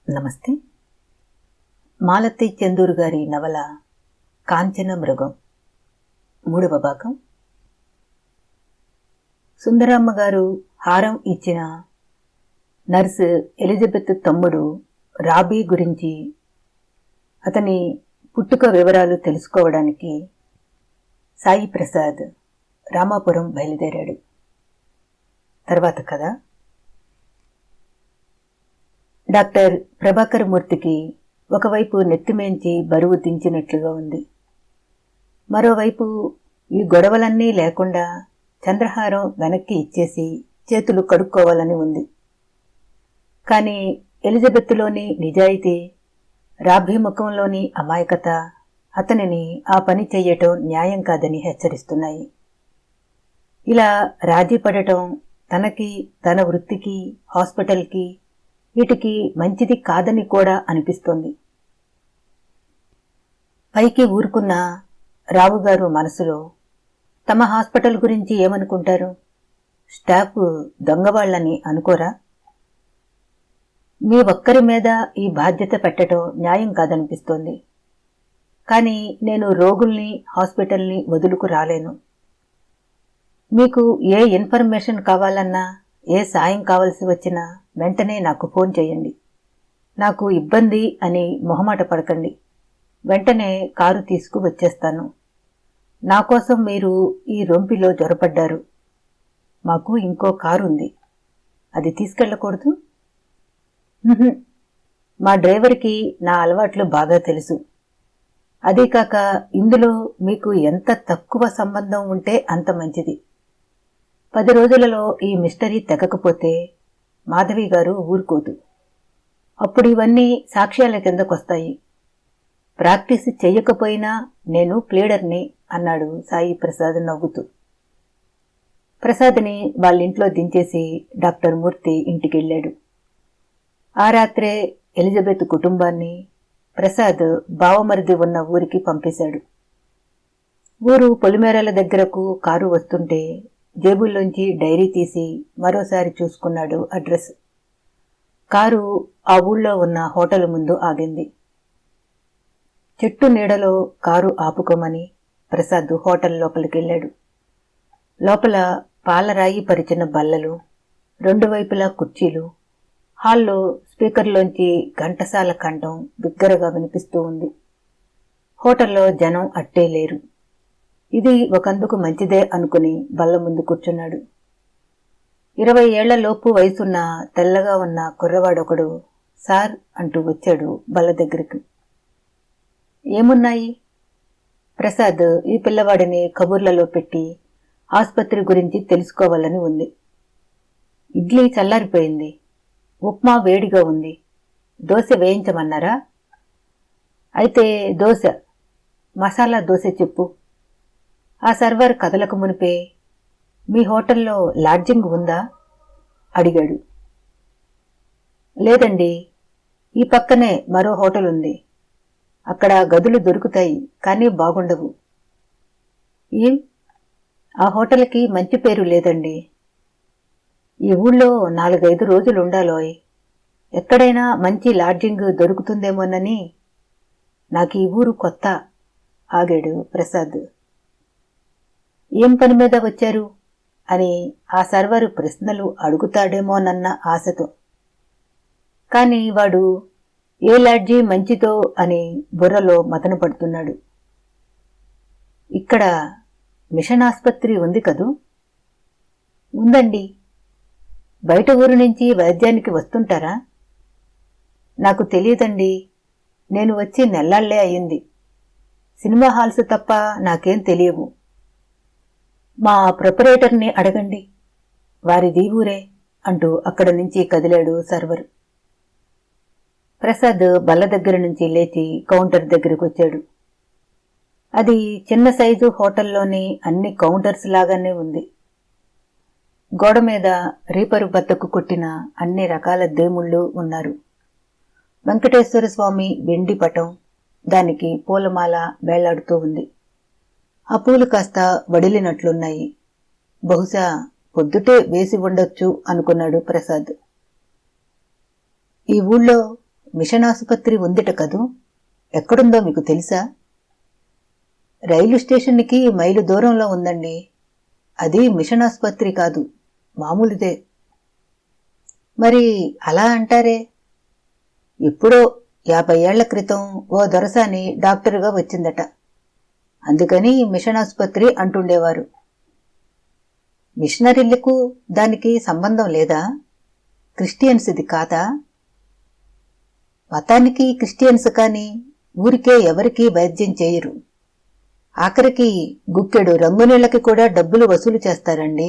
నమస్తే. మాలతి చందూర్ గారి నవల కాంచన మృగం 3వ భాగం. సుందరమ్మ గారు హారం ఇచ్చిన నర్సు ఎలిజబెత్ తమ్ముడు రాబీ గురించి, అతని పుట్టుక వివరాలు తెలుసుకోవడానికి సాయి ప్రసాద్ రామాపురం బయలుదేరాడు. తర్వాత కథ. డాక్టర్ ప్రభాకర్ మూర్తికి ఒకవైపు నెత్తిమేంచి బరువు దించినట్లుగా ఉంది. మరోవైపు ఈ గొడవలన్నీ లేకుండా చంద్రహారం వెనక్కి ఇచ్చేసి చేతులు కడుక్కోవాలని ఉంది. కానీ ఎలిజబెత్లోని నిజాయితీ, రాభీ ముఖంలోని అమాయకత అతనిని ఆ పని చెయ్యటం న్యాయం కాదని హెచ్చరిస్తున్నాయి. ఇలా రాజీ పడటం తనకి, తన వృత్తికి, హాస్పిటల్కి, వీటికి మంచిది కాదని కూడా అనిపిస్తోంది. పైకి ఊరుకున్న రావుగారు మనసులో తమ హాస్పిటల్ గురించి ఏమనుకుంటారు? స్టాఫ్ దొంగవాళ్లని అనుకోరా? మీ ఒక్కరి మీద ఈ బాధ్యత పెట్టడం న్యాయం కాదనిపిస్తోంది. కానీ నేను రోగుల్ని, హాస్పిటల్ని వదులుకు రాలేను. మీకు ఏ ఇన్ఫర్మేషన్ కావాలన్నా, ఏ సాయం కావలసి వచ్చినా వెంటనే నాకు ఫోన్ చేయండి. నాకు ఇబ్బంది అని మొహమాట పడకండి. వెంటనే కారు తీసుకు వచ్చేస్తాను. నా కోసం మీరు ఈ రొంపిలో జ్వరపడ్డారు. మాకు ఇంకో కారు ఉంది, అది తీసుకెళ్ళకూడదు? మా డ్రైవర్కి నా అలవాట్లు బాగా తెలుసు. అదీకాక ఇందులో మీకు ఎంత తక్కువ సంబంధం ఉంటే అంత మంచిది. 10 రోజులలో ఈ మిస్టరీ తెగకపోతే మాధవి గారు ఊరుకోదు. అప్పుడు ఇవన్నీ సాక్ష్యాల కిందకొస్తాయి. ప్రాక్టీస్ చెయ్యకపోయినా నేను ప్లేడర్ని అన్నాడు సాయి ప్రసాద్ నవ్వుతూ. ప్రసాద్ని వాళ్ళింట్లో దించేసి డాక్టర్ మూర్తి ఇంటికెళ్ళాడు. ఆ రాత్రే ఎలిజబెత్ కుటుంబాన్ని ప్రసాద్ బావమరిది ఉన్న ఊరికి పంపేశాడు. ఊరు పొలిమేరల దగ్గరకు కారు వస్తుంటే జేబుల్లోంచి డైరీ తీసి మరోసారి చూసుకున్నాడు అడ్రస్. కారు ఆ ఊళ్ళో ఉన్న హోటల్ ముందు ఆగింది. చెట్టు నీడలో కారు ఆపుకోమని ప్రసాద్ హోటల్ లోపలికెళ్ళాడు. లోపల పాలరాయి పరిచిన బల్లలు, 2 వైపులా కుర్చీలు, హాల్లో స్పీకర్లోంచి ఘంటసాల కంఠం బిగ్గరగా వినిపిస్తూ ఉంది. హోటల్లో జనం అట్టే లేరు. ఇది ఒకందుకు మంచిదే అనుకుని బల్ల ముందు కూర్చున్నాడు. 20 ఏళ్లలోపు వయసున్న తెల్లగా ఉన్న కుర్రవాడొకడు సార్ అంటూ వచ్చాడు బల్ల దగ్గరికి. ఏమున్నాయి? ప్రసాద్ ఈ పిల్లవాడిని కబుర్లలో పెట్టి ఆసుపత్రి గురించి తెలుసుకోవాలని ఉంది. ఇడ్లీ చల్లారిపోయింది, ఉప్మా వేడిగా ఉంది, దోశ వేయించమన్నారా? అయితే దోశ, మసాలా దోశ చెప్పు. ఆ సర్వర్ కదలకు మునిపే మీ హోటల్లో లాడ్జింగ్ ఉందా అడిగాడు. లేదండి, ఈ పక్కనే మరో హోటల్ ఉంది. అక్కడ గదులు దొరుకుతాయి, కానీ బాగుండవు. ఏం? ఆ హోటల్కి మంచి పేరు లేదండి. ఈ ఊళ్ళో 4-5 రోజులు ఉండాలోయ్. ఎక్కడైనా మంచి లాడ్జింగ్ దొరుకుతుందేమోనని. నాకు ఈ ఊరు కొత్త ఆగాడు ప్రసాద్. ఏం పని మీద వచ్చారు అని ఆ సర్వరు ప్రశ్నలు అడుగుతాడేమోనన్న ఆశతో. కాని వాడు ఏ లాడ్జీ మంచిదో అని బుర్రలో మతన పడుతున్నాడు. ఇక్కడ మిషన్ ఆస్పత్రి ఉంది కదూ? ఉందండి. బయట ఊరు నుంచి వైద్యానికి వస్తుంటారా? నాకు తెలియదండి, నేను వచ్చి నెల్లాళ్లే అయింది. సినిమా హాల్స్ తప్ప నాకేం తెలియవు. మా ప్రొపరేటర్ని అడగండి, వారిది ఊరే అంటూ అక్కడ నుంచి కదిలాడు సర్వర్. ప్రసాద్ బల్ల దగ్గర నుంచి లేచి కౌంటర్ దగ్గరకు వచ్చాడు. అది చిన్న సైజు హోటల్లోని అన్ని కౌంటర్స్ లాగానే ఉంది. గోడ మీద రీపరు బద్దకు కొట్టిన అన్ని రకాల దేవుళ్ళు ఉన్నారు. వెంకటేశ్వర స్వామి వెండి పటం, దానికి పూలమాల వేలాడుతూ ఉంది. ఆ పూలు కాస్త వడిలినట్లున్నాయి. బహుశా పొద్దుటే వేసి ఉండొచ్చు అనుకున్నాడు ప్రసాద్. ఈ ఊళ్ళో మిషన్ ఆసుపత్రి ఉందిట కదూ, ఎక్కడుందో మీకు తెలుసా? రైలు స్టేషన్కి మైలు దూరంలో ఉందండి. అది మిషన్ ఆసుపత్రి కాదు, మామూలుదే. మరి అలా అంటారే? ఎప్పుడో 50 ఏళ్ల క్రితం ఓ దొరసాని డాక్టరుగా వచ్చిందట, అందుకని మిషన్ ఆసుపత్రి అంటుండేవారు. మిషనరీలకు దానికి సంబంధం లేదా? క్రిస్టియన్స్ది కాదా? మతానికి క్రిస్టియన్స్ కాని ఊరికే ఎవరికీ వైద్యం చేయరు. ఆఖరికి గుక్కెడు రంగునీళ్లకి కూడా డబ్బులు వసూలు చేస్తారండి.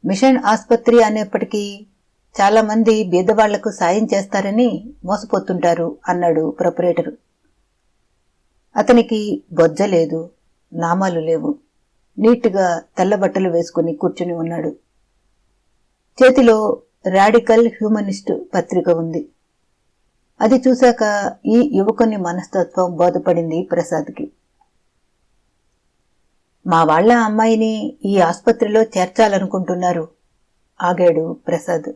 మిషన్ ఆసుపత్రి అనేప్పటికీ చాలామంది బీదవాళ్లకు సాయం చేస్తారని మోసపోతుంటారు అన్నాడు ప్రొపరేటరు. అతనికి బొజ్జ లేదు, నామాలు లేవు. నీట్గా తెల్లబట్టలు వేసుకుని కూర్చుని ఉన్నాడు. చేతిలో రాడికల్ హ్యూమనిస్ట్ పత్రిక ఉంది. అది చూశాక ఈ యువకుని మనస్తత్వం బోధపడింది ప్రసాద్కి. మా వాళ్ల అమ్మాయిని ఈ ఆసుపత్రిలో చేర్చాలనుకుంటున్నారు ఆగాడు ప్రసాద్.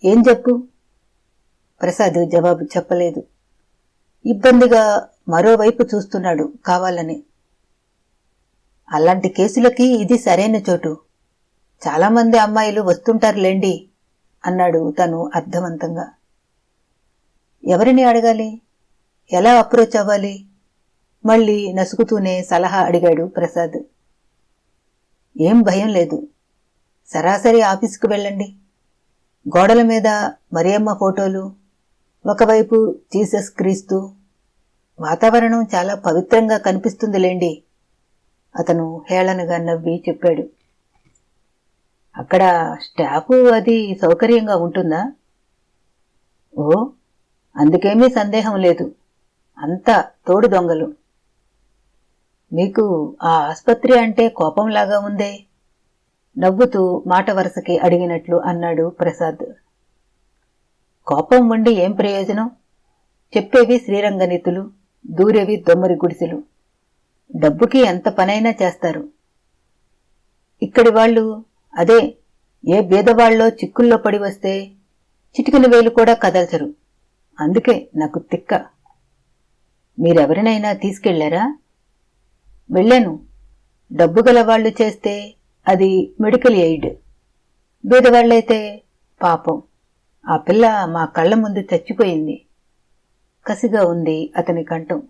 ఏం చెప్పు? ప్రసాద్ జవాబు చెప్పలేదు. ఇబ్బందిగా మరోవైపు చూస్తున్నాడు కావాలని. అలాంటి కేసులకి ఇది సరైన చోటు. చాలామంది అమ్మాయిలు వస్తుంటారులేండి అన్నాడు తను అర్థవంతంగా. ఎవరిని అడగాలి? ఎలా అప్రోచ్ అవ్వాలి? మళ్ళీ నసుకుతూనే సలహా అడిగాడు ప్రసాద్. ఏం భయం లేదు. సరాసరి ఆఫీసుకు వెళ్ళండి. గోడల మీద మరియమ్మ ఫోటోలు, ఒకవైపు జీసస్ క్రీస్తు. వాతావరణం చాలా పవిత్రంగా కనిపిస్తుందిలేండి అతను హేళనగా నవ్వి చెప్పాడు. అక్కడ స్టాఫు అది సౌకర్యంగా ఉంటుందా? ఓ, అందుకేమీ సందేహం లేదు. అంతా తోడు దొంగలు. మీకు ఆ ఆసుపత్రి అంటే కోపంలాగా ఉందే? నవ్వుతూ మాట వరుసకి అడిగినట్లు అన్నాడు ప్రసాద్. కోపం ఉండి ఏం ప్రయోజనం? చెప్పేవి శ్రీరంగనీతులు, దూరేవి దొమ్మరి గుడిసెలు. డబ్బుకి ఎంత పనైనా చేస్తారు. ఇక్కడి వాళ్ళు అదే, ఏ బీదవాళ్ళో చిక్కుల్లో పడి వస్తే చిటికిన వేలు కూడా కదల్చరు. అందుకే నాకు తిక్క. మీరెవరినైనా తీసుకెళ్లారా? వెళ్ళాను. డబ్బు గల వాళ్ళు చేస్తే అది మెడికల్ ఎయిడ్. బీదవాళ్లైతే పాపం, ఆ పిల్ల మా కళ్ల ముందు చచ్చిపోయింది. కసిగా ఉంది అతని కంఠం.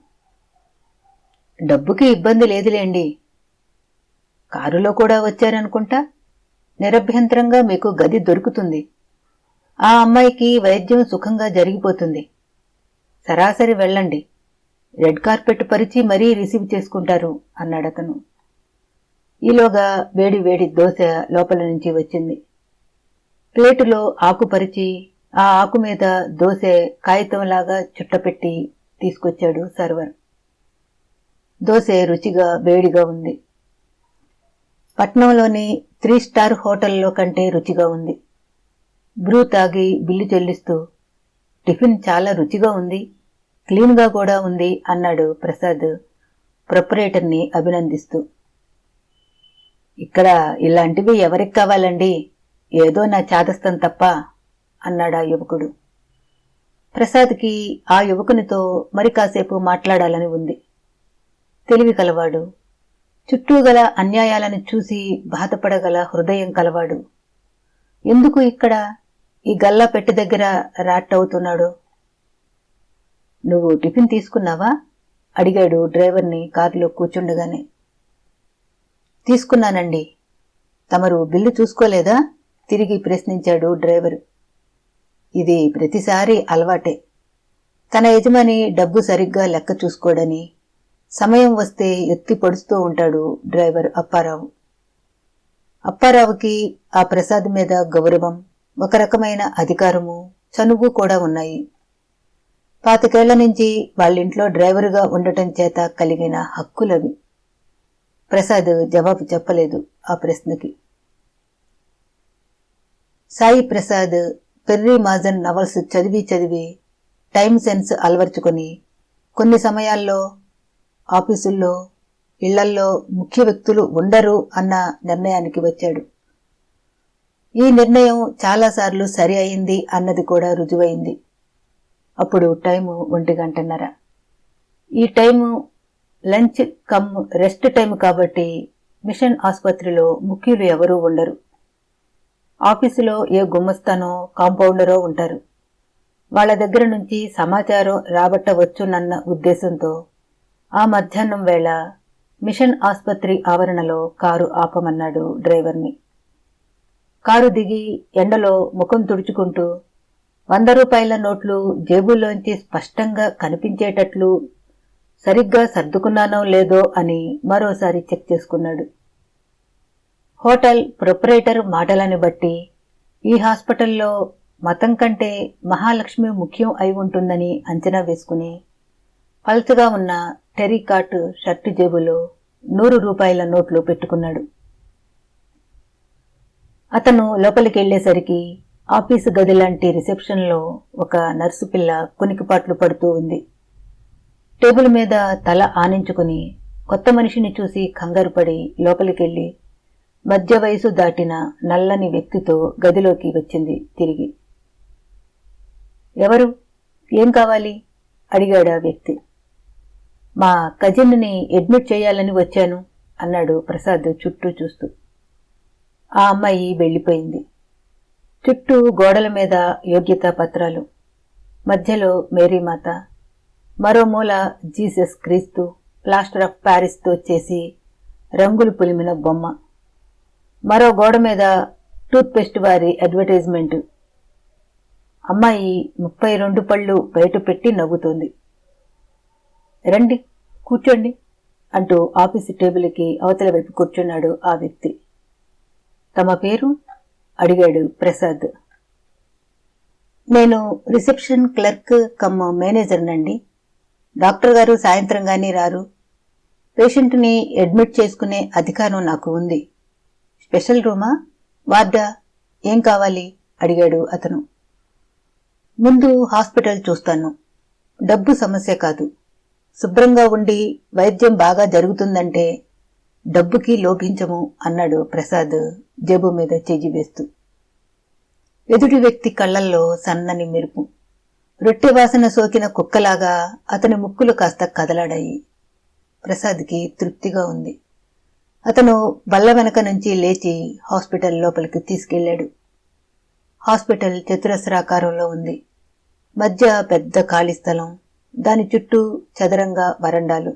డబ్బుకి ఇబ్బంది లేదులేండి. కారులో కూడా వచ్చారనుకుంటా. నిరభ్యంతరంగా మీకు గది దొరుకుతుంది. ఆ అమ్మాయికి వైద్యం సుఖంగా జరిగిపోతుంది. సరాసరి వెళ్ళండి. రెడ్ కార్పెట్ పరిచి మరీ రిసీవ్ చేసుకుంటారు అన్నాడతను. ఈలోగా వేడి వేడి దోశ లోపల నుంచి వచ్చింది. ప్లేటులో ఆకు పరిచి ఆ ఆకు మీద దోశ కాగితంలాగా చుట్టపెట్టి తీసుకొచ్చాడు సర్వర్. దోశ రుచిగా వేడిగా ఉంది. పట్నంలోని 3 స్టార్ హోటల్లో కంటే రుచిగా ఉంది. బ్రూ తాగి బిల్లు చెల్లిస్తూ, టిఫిన్ చాలా రుచిగా ఉంది, క్లీన్గా కూడా ఉంది అన్నాడు ప్రసాద్ ప్రొపరేటర్ని అభినందిస్తూ. ఇక్కడ ఇలాంటివి ఎవరికి కావాలండి? ఏదో నా చాదస్తం తప్ప అన్నాడా యువకుడు. ప్రసాద్కి ఆ యువకునితో మరి కాసేపు మాట్లాడాలని ఉంది. తెలివి కలవాడు, చుట్టూ గల అన్యాయాలను చూసి బాధపడగల హృదయం కలవాడు. ఎందుకు ఇక్కడ ఈ గల్లా పెట్టి దగ్గర రాట్టవుతున్నాడు? నువ్వు టిఫిన్ తీసుకున్నావా? అడిగాడు డ్రైవర్ని కారులో కూర్చుండగానే. తీసుకున్నానండి. తమరు బిల్లు చూసుకోలేదా? తిరిగి ప్రశ్నించాడు డ్రైవరు. ఇది ప్రతిసారి అలవాటే. తన యజమాని డబ్బు సరిగ్గా లెక్క చూసుకోడని సమయం వస్తే ఎత్తి పొడుస్తూ ఉంటాడు డ్రైవర్ అప్పారావు. అప్పారావుకి ఆ ప్రసాద్ మీద గౌరవం, ఒక రకమైన అధికారము, చనువు కూడా ఉన్నాయి. 25 ఏళ్ల నుంచి వాళ్ళింట్లో డ్రైవరుగా ఉండటం చేత కలిగిన హక్కులవి. ప్రసాద్ జవాబు చెప్పలేదు ఆ ప్రశ్నకి. సాయి ప్రసాద్ పెర్రీ మాజన్ నవల్స్ చదివి చదివి టైం సెన్స్ అలవర్చుకొని కొన్ని సమయాల్లో ఆఫీసుల్లో, ఇళ్లల్లో ముఖ్య వ్యక్తులు ఉండరు అన్న నిర్ణయానికి వచ్చాడు. ఈ నిర్ణయం చాలాసార్లు సరి అయింది అన్నది కూడా రుజువైంది. అప్పుడు టైము 1:30. ఈ time lunch come rest time కాబట్టి మిషన్ ఆసుపత్రిలో ముఖ్యులు ఎవరూ ఉండరు. ఆఫీసులో ఏ గుమస్తానో కాంపౌండరో ఉంటారు. వాళ్ల దగ్గర నుంచి సమాచారం రాబట్టవచ్చునన్న ఉద్దేశంతో ఆ మధ్యాహ్నం వేళ మిషన్ ఆసుపత్రి ఆవరణలో కారు ఆపమన్నాడు డ్రైవర్ని. కారు దిగి ఎండలో ముఖం తుడుచుకుంటూ 100 రూపాయల నోట్లు జేబుల్లోంచి స్పష్టంగా కనిపించేటట్లు సరిగ్గా సర్దుకున్నానో లేదో అని మరోసారి చెక్ చేసుకున్నాడు. హోటల్ ప్రొపరేటర్ మాటలని బట్టి ఈ హాస్పిటల్లో మతం కంటే మహాలక్ష్మి ముఖ్యం అయి ఉంటుందని అంచనా వేసుకుని పల్చగా ఉన్న టెరికాట్ షర్టు జేబులో 100 రూపాయల నోట్లు పెట్టుకున్నాడు. అతను లోపలికెళ్లేసరికి ఆఫీసు గది లాంటి రిసెప్షన్లో ఒక నర్సు పిల్ల కునికిపాట్లు పడుతూ ఉంది. టేబుల్ మీద తల ఆనించుకుని కొత్త మనిషిని చూసి కంగారుపడి లోపలికెళ్లి మధ్య వయసు దాటిన నల్లని వ్యక్తితో గదిలోకి వచ్చింది తిరిగి. ఎవరు? ఏం కావాలి? అడిగాడా వ్యక్తి. మా కజిన్ని అడ్మిట్ చేయాలని వచ్చాను అన్నాడు ప్రసాద్ చుట్టూ చూస్తూ. ఆ అమ్మాయి వెళ్ళిపోయింది. చుట్టూ గోడల మీద యోగ్యతా పత్రాలు, మధ్యలో మేరీమాత, మరో మూల జీసస్ క్రీస్తు ప్లాస్టర్ ఆఫ్ ప్యారిస్తో చేసి రంగులు పులిమిన బొమ్మ, మరో గోడ మీద టూత్పేస్ట్ వారి అడ్వర్టైజ్మెంట్. అమ్మాయి 32 పళ్ళు బయట పెట్టి నవ్వుతోంది. రండి, కూర్చోండి అంటూ ఆఫీసు టేబుల్కి అవతల వైపు కూర్చున్నాడు ఆ వ్యక్తి. తమ పేరు? అడిగాడు ప్రసాద్. నేను రిసెప్షన్ క్లర్క్ కమ్ మేనేజర్నండి. డాక్టర్ గారు సాయంత్రం గానీ రారు. పేషెంట్ని అడ్మిట్ చేసుకునే అధికారం నాకు ఉంది. స్పెషల్ రూమా? వార్డా? ఏం కావాలి? అడిగాడు అతను. ముందు హాస్పిటల్ చూస్తాను. డబ్బు సమస్య కాదు. శుభ్రంగా ఉండి వైద్యం బాగా జరుగుతుందంటే డబ్బుకి లోభించము అన్నాడు ప్రసాద్ జేబు మీద చెయ్యి వేస్తూ. ఎదుటి వ్యక్తి కళ్లల్లో సన్నని మెరుపు. రొట్టె వాసన సోకిన కుక్కలాగా అతని ముక్కులు కాస్త కదలాడాయి. ప్రసాద్కి తృప్తిగా ఉంది. అతను బల్ల వెనక నుంచి లేచి హాస్పిటల్ లోపలికి తీసుకెళ్లాడు. హాస్పిటల్ చతురస్రాకారంలో ఉంది. మధ్య పెద్ద ఖాళీ స్థలం, దాని చుట్టూ చదరంగా వరండాలు,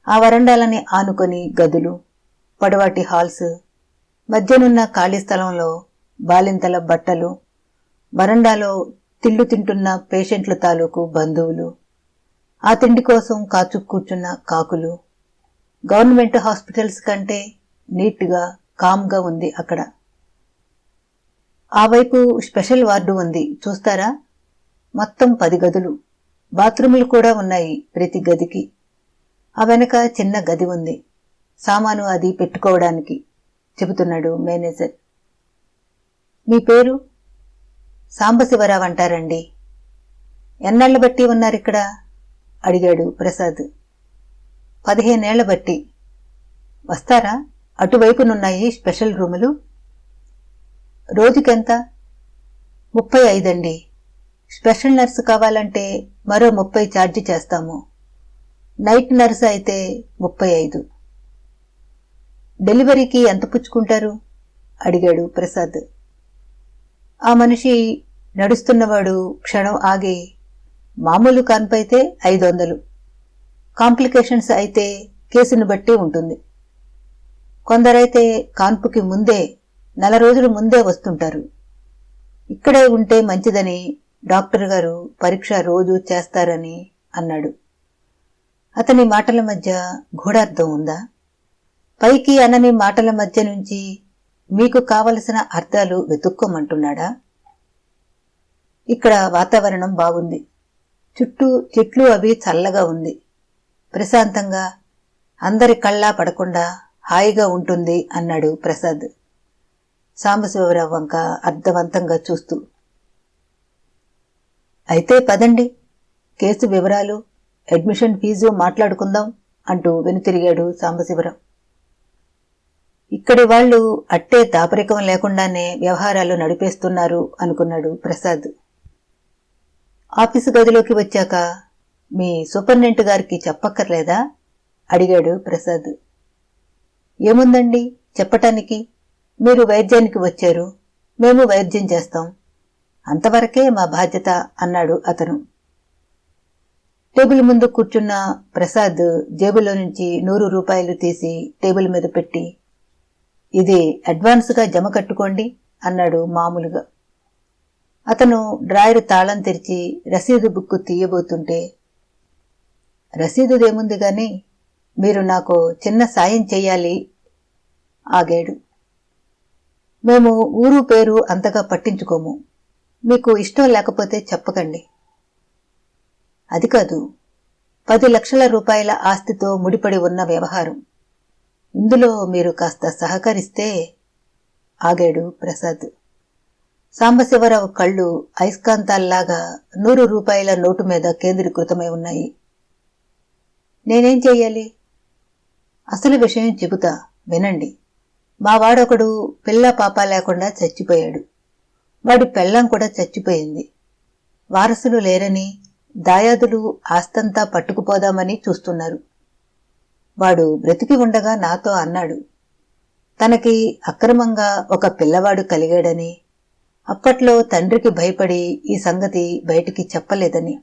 ఆ వరండాలని ఆనుకొని గదులు, పొడవాటి హాల్స్, మధ్యనున్న ఖాళీ స్థలంలో బాలింతల బట్టలు, వరండాలో తిండు తింటున్న పేషెంట్ల తాలూకు బంధువులు, ఆ తిండి కోసం కాచు కూర్చున్న కాకులు. గవర్నమెంట్ హాస్పిటల్స్ కంటే నీట్గా కామ్గా ఉంది అక్కడ. ఆ వైపు స్పెషల్ వార్డు ఉంది, చూస్తారా? మొత్తం 10 గదులు, బాత్రూములు కూడా ఉన్నాయి ప్రతి గదికి. ఆ వెనక చిన్న గది ఉంది, సామాను అది పెట్టుకోవడానికి చెబుతున్నాడు మేనేజర్. మీ పేరు? సాంబశివరావు అంటారండి. ఎన్నాళ్ల బట్టి ఉన్నారిక్కడ? అడిగాడు ప్రసాద్. 15 ఏళ్ల బట్టి. వస్తారా? అటువైపునున్నాయి స్పెషల్ రూములు. రోజుకెంత? 35 అండి. స్పెషల్ నర్సు కావాలంటే మరో 30 ఛార్జీ చేస్తాము. నైట్ నర్సు అయితే 35. డెలివరీకి ఎంత పుచ్చుకుంటారు? అడిగాడు ప్రసాద్. ఆ మనిషి నడుస్తున్నవాడు క్షణం ఆగి, మామూలు కాన్పైతే 500, కాంప్లికేషన్స్ అయితే కేసును బట్టి ఉంటుంది. కొందరైతే కాన్పుకి ముందే 4 రోజుల ముందే వస్తుంటారు. ఇక్కడే ఉంటే మంచిదని డాక్టర్ గారు పరీక్ష రోజు చేస్తారని అన్నాడు. అతని మాటల మధ్య గూఢార్థం ఉందా? పైకి అనని మాటల మధ్య నుంచి మీకు కావలసిన అర్థాలు వెతుక్కోమంటున్నాడా? ఇక్కడ వాతావరణం బాగుంది. చుట్టూ చెట్లు అవి చల్లగా ఉంది. ప్రశాంతంగా, అందరి కళ్ళా పడకుండా హాయిగా ఉంటుంది అన్నాడు ప్రసాద్ సాంబశివరావు వంక అర్థవంతంగా చూస్తూ. అయితే పదండి, కేసు వివరాలు, అడ్మిషన్ ఫీజు మాట్లాడుకుందాం అంటూ వెనుతిరిగాడు సాంబశివరావు. ఇక్కడి వాళ్లు అట్టే దాపరికం లేకుండానే వ్యవహారాలు నడిపేస్తున్నారు అనుకున్నాడు ప్రసాద్. ఆఫీసు గదిలోకి వచ్చాక మీ సూపరింటెండెంట్ గారికి చెప్పక్కర్లేదా అడిగాడు ప్రసాద్. ఏముందండి చెప్పటానికి, మీరు వైద్యానికి వచ్చారు, మేము వైద్యం చేస్తాం, అంతవరకే మా బాధ్యత అన్నాడు అతను. టేబుల్ ముందు కూర్చున్న ప్రసాద్ జేబులో నుంచి 100 రూపాయలు తీసి టేబుల్ మీద పెట్టి, ఇది అడ్వాన్స్గా జమ కట్టుకోండి అన్నాడు మామూలుగా. అతను డ్రాయరు తాళం తెరిచి రసీదు బుక్కు తీయబోతుంటే, రసీదుదేముంది గాని మీరు నాకు చిన్న సాయం చెయ్యాలి ఆగాడు. మేము ఊరు పేరు అంతగా పట్టించుకోము, మీకు ఇష్టం లేకపోతే చెప్పకండి. అది కాదు, 10 లక్షల రూపాయల ఆస్తితో ముడిపడి ఉన్న వ్యవహారం, ఇందులో మీరు కాస్త సహకరిస్తే ఆగాడు ప్రసాద్. సాంబశివరావు కళ్ళు అయస్కాంతాల్లాగా 100 రూపాయల నోటు మీద కేంద్రీకృతమై ఉన్నాయి. నేనేం చెయ్యాలి? అసలు విషయం చెబుతా వినండి. మా వాడొకడు పిల్ల పాప లేకుండా చచ్చిపోయాడు. వాడి పెళ్ళాం కూడా చచ్చిపోయింది. వారసులు లేరని దాయాదులు ఆస్తంతా పట్టుకుపోదామని చూస్తున్నారు. వాడు బ్రతికి ఉండగా నాతో అన్నాడు, తనకి అక్రమంగా ఒక పిల్లవాడు కలిగాడని, అప్పట్లో తండ్రికి భయపడి ఈ సంగతి బయటికి చెప్పలేదని.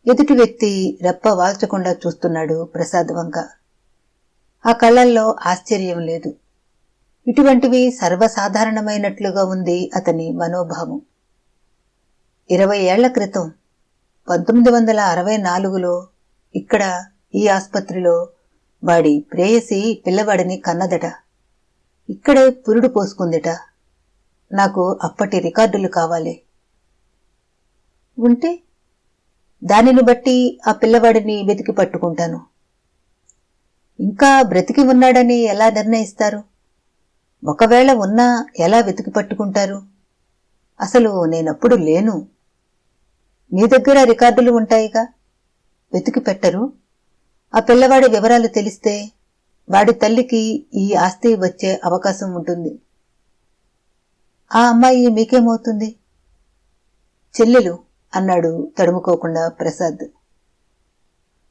ఎదుటి వ్యక్తి రెప్ప వాల్చకుండా చూస్తున్నాడు ప్రసాద్ వంక. ఆ కళ్ళల్లో ఆశ్చర్యం లేదు. ఇటువంటివి సర్వసాధారణమైనట్లుగా ఉంది అతని మనోభావం. 20 ఏళ్ల క్రితం 1964లో ఇక్కడ ఈ ఆస్పత్రిలో వాడి ప్రేయసి పిల్లవాడిని కన్నదట. ఇక్కడే పురుడు పోసుకుందిట. నాకు అప్పటి రికార్డులు కావాలి. ఉంటే దానిని బట్టి ఆ పిల్లవాడిని వెతికి పట్టుకుంటాను. ఇంకా బ్రతికి ఉన్నాడని ఎలా నిర్ణయిస్తారు? ఒకవేళ ఉన్నా ఎలా వెతికి పట్టుకుంటారు? అసలు నేనప్పుడు లేను. మీ దగ్గర రికార్డులు ఉంటాయిగా, వెతికి పెట్టరు? ఆ పిల్లవాడి వివరాలు తెలిస్తే వాడి తల్లికి ఈ ఆస్తి వచ్చే అవకాశం ఉంటుంది. ఆ అమ్మాయి మీకేమవుతుంది? చెల్లెలు అన్నాడు తడుముకోకుండా ప్రసాద్.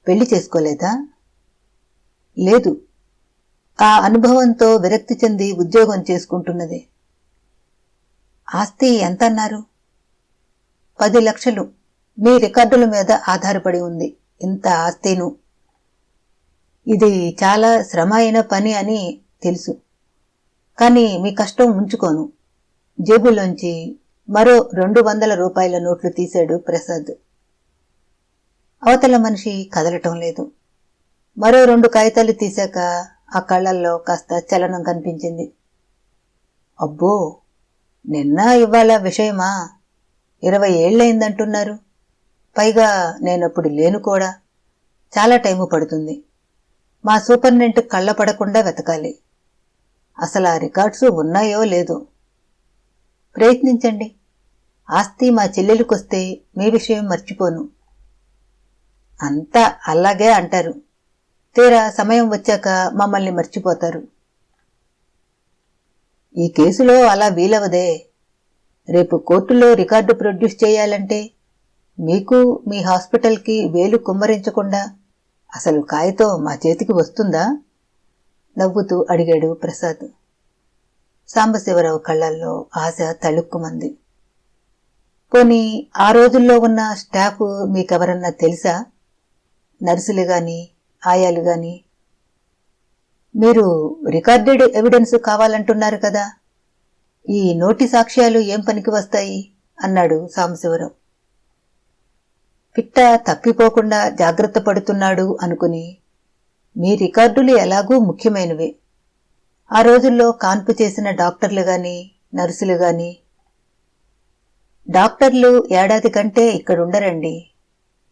పెళ్లి చేసుకోలేదా? లేదు, ఆ అనుభవంతో విరక్తి చెంది ఉద్యోగం చేసుకుంటున్నది. ఆస్తి ఎంతన్నారు? 10 లక్షలు. మీ రికార్డుల మీద ఆధారపడి ఉంది ఇంత ఆస్తిను. ఇది చాలా శ్రమ అయిన పని అని తెలుసు, కానీ మీ కష్టం ఉంచుకోను. జేబులోంచి మరో 200 రూపాయల నోట్లు తీశాడు ప్రసాద్. అవతల మనిషి కదలటం లేదు. మరో 2 కాగితాలు తీశాక ఆ కళ్లల్లో కాస్త చలనం కనిపించింది. అబ్బో, నిన్న ఇవాళ విషయమా? 20 ఏళ్లయిందంటున్నారు. పైగా నేనప్పుడు లేను కూడా. చాలా టైము పడుతుంది. మా సూపరింటెండెంట్ కళ్ళపడకుండా వెతకాలి. అసలు ఆ రికార్డ్స్ ఉన్నాయో లేదో. ప్రయత్నించండి. ఆస్తి మా చెల్లెలికొస్తే మీ విషయం మర్చిపోను. అంతా అలాగే అంటారు. తీరా సమయం వచ్చాక మమ్మల్ని మర్చిపోతారు. ఈ కేసులో అలా వీలవదే. రేపు కోర్టులో రికార్డు ప్రొడ్యూస్ చేయాలంటే మీకు మీ హాస్పిటల్కి వేలు కుమ్మరించకుండా అసలు కాగితం మా చేతికి వస్తుందా? నవ్వుతూ అడిగాడు ప్రసాద్. సాంబశివరావు కళ్ళల్లో ఆశ తళుక్కుమంది. పోనీ ఆ రోజుల్లో ఉన్న స్టాఫ్ మీకెవరన్నా తెలుసా? నర్సులు గాని ఆయాలు గాని? మీరు రికార్డెడ్ ఎవిడెన్స్ కావాలంటున్నారు కదా, ఈ నోటి సాక్ష్యాలు ఏం పనికి వస్తాయి అన్నాడు సాంబశివరావు. పిట్ట తప్పిపోకుండా జాగ్రత్త పడుతున్నాడు అనుకుని, మీ రికార్డులు ఎలాగూ ముఖ్యమైనవే. ఆ రోజుల్లో కాన్పు చేసిన డాక్టర్లు గాని నర్సులు గాని. డాక్టర్లు ఏడాది కంటే ఇక్కడుండరండి.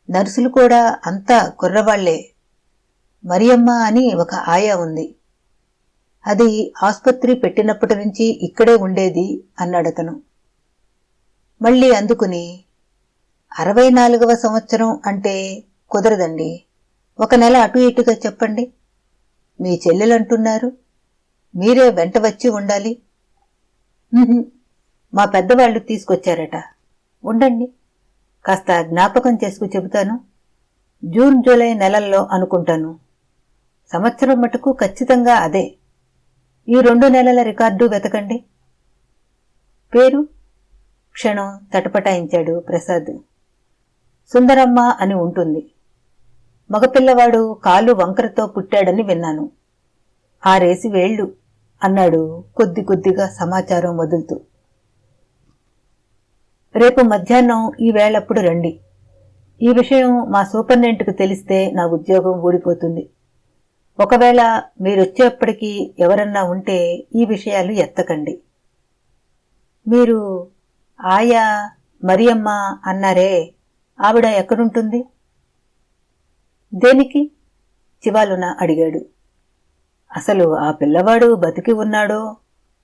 నర్సులు కూడా అంతా కుర్రవాళ్లే. మరియమ్మ అని ఒక ఆయా ఉంది. అది ఆస్పత్రి పెట్టినప్పటి నుంచి ఇక్కడే ఉండేది అన్నాడతను. మళ్ళీ అందుకుని, 64వ సంవత్సరం అంటే కుదరదండి. 1 నెల అటు ఇటుగా చెప్పండి. మీ చెల్లెలంటున్నారు, మీరే వెంట వచ్చి ఉండాలి. మా పెద్దవాళ్లు తీసుకొచ్చారట. ఉండండి, కాస్త జ్ఞాపకం చేసుకు చెబుతాను. జూన్ జూలై నెలల్లో అనుకుంటాను. సంవత్సరం మటుకు ఖచ్చితంగా అదే. ఈ 2 నెలల రికార్డు వెతకండి. పేరు? క్షణం తటపటాయించాడు ప్రసాద్. సుందరమ్మ అని ఉంటుంది. మగపిల్లవాడు కాలు వంకరతో పుట్టాడని విన్నాను. 6 వేళ్లు అన్నాడు కొద్ది కొద్దిగా సమాచారం వదులుతూ. రేపు మధ్యాహ్నం ఈ వేళప్పుడు రండి. ఈ విషయం మా సూపరింటెండెంట్కు తెలిస్తే నా ఉద్యోగం ఊడిపోతుంది. ఒకవేళ మీరొచ్చేప్పటికీ ఎవరన్నా ఉంటే ఈ విషయాలు ఎత్తకండి. మీరు ఆయా మరియమ్మ అన్నారే, ఆవిడ ఎక్కడుంటుంది? దేనికి? చివాలున అడిగాడు. అసలు ఆ పిల్లవాడు బతికి ఉన్నాడో,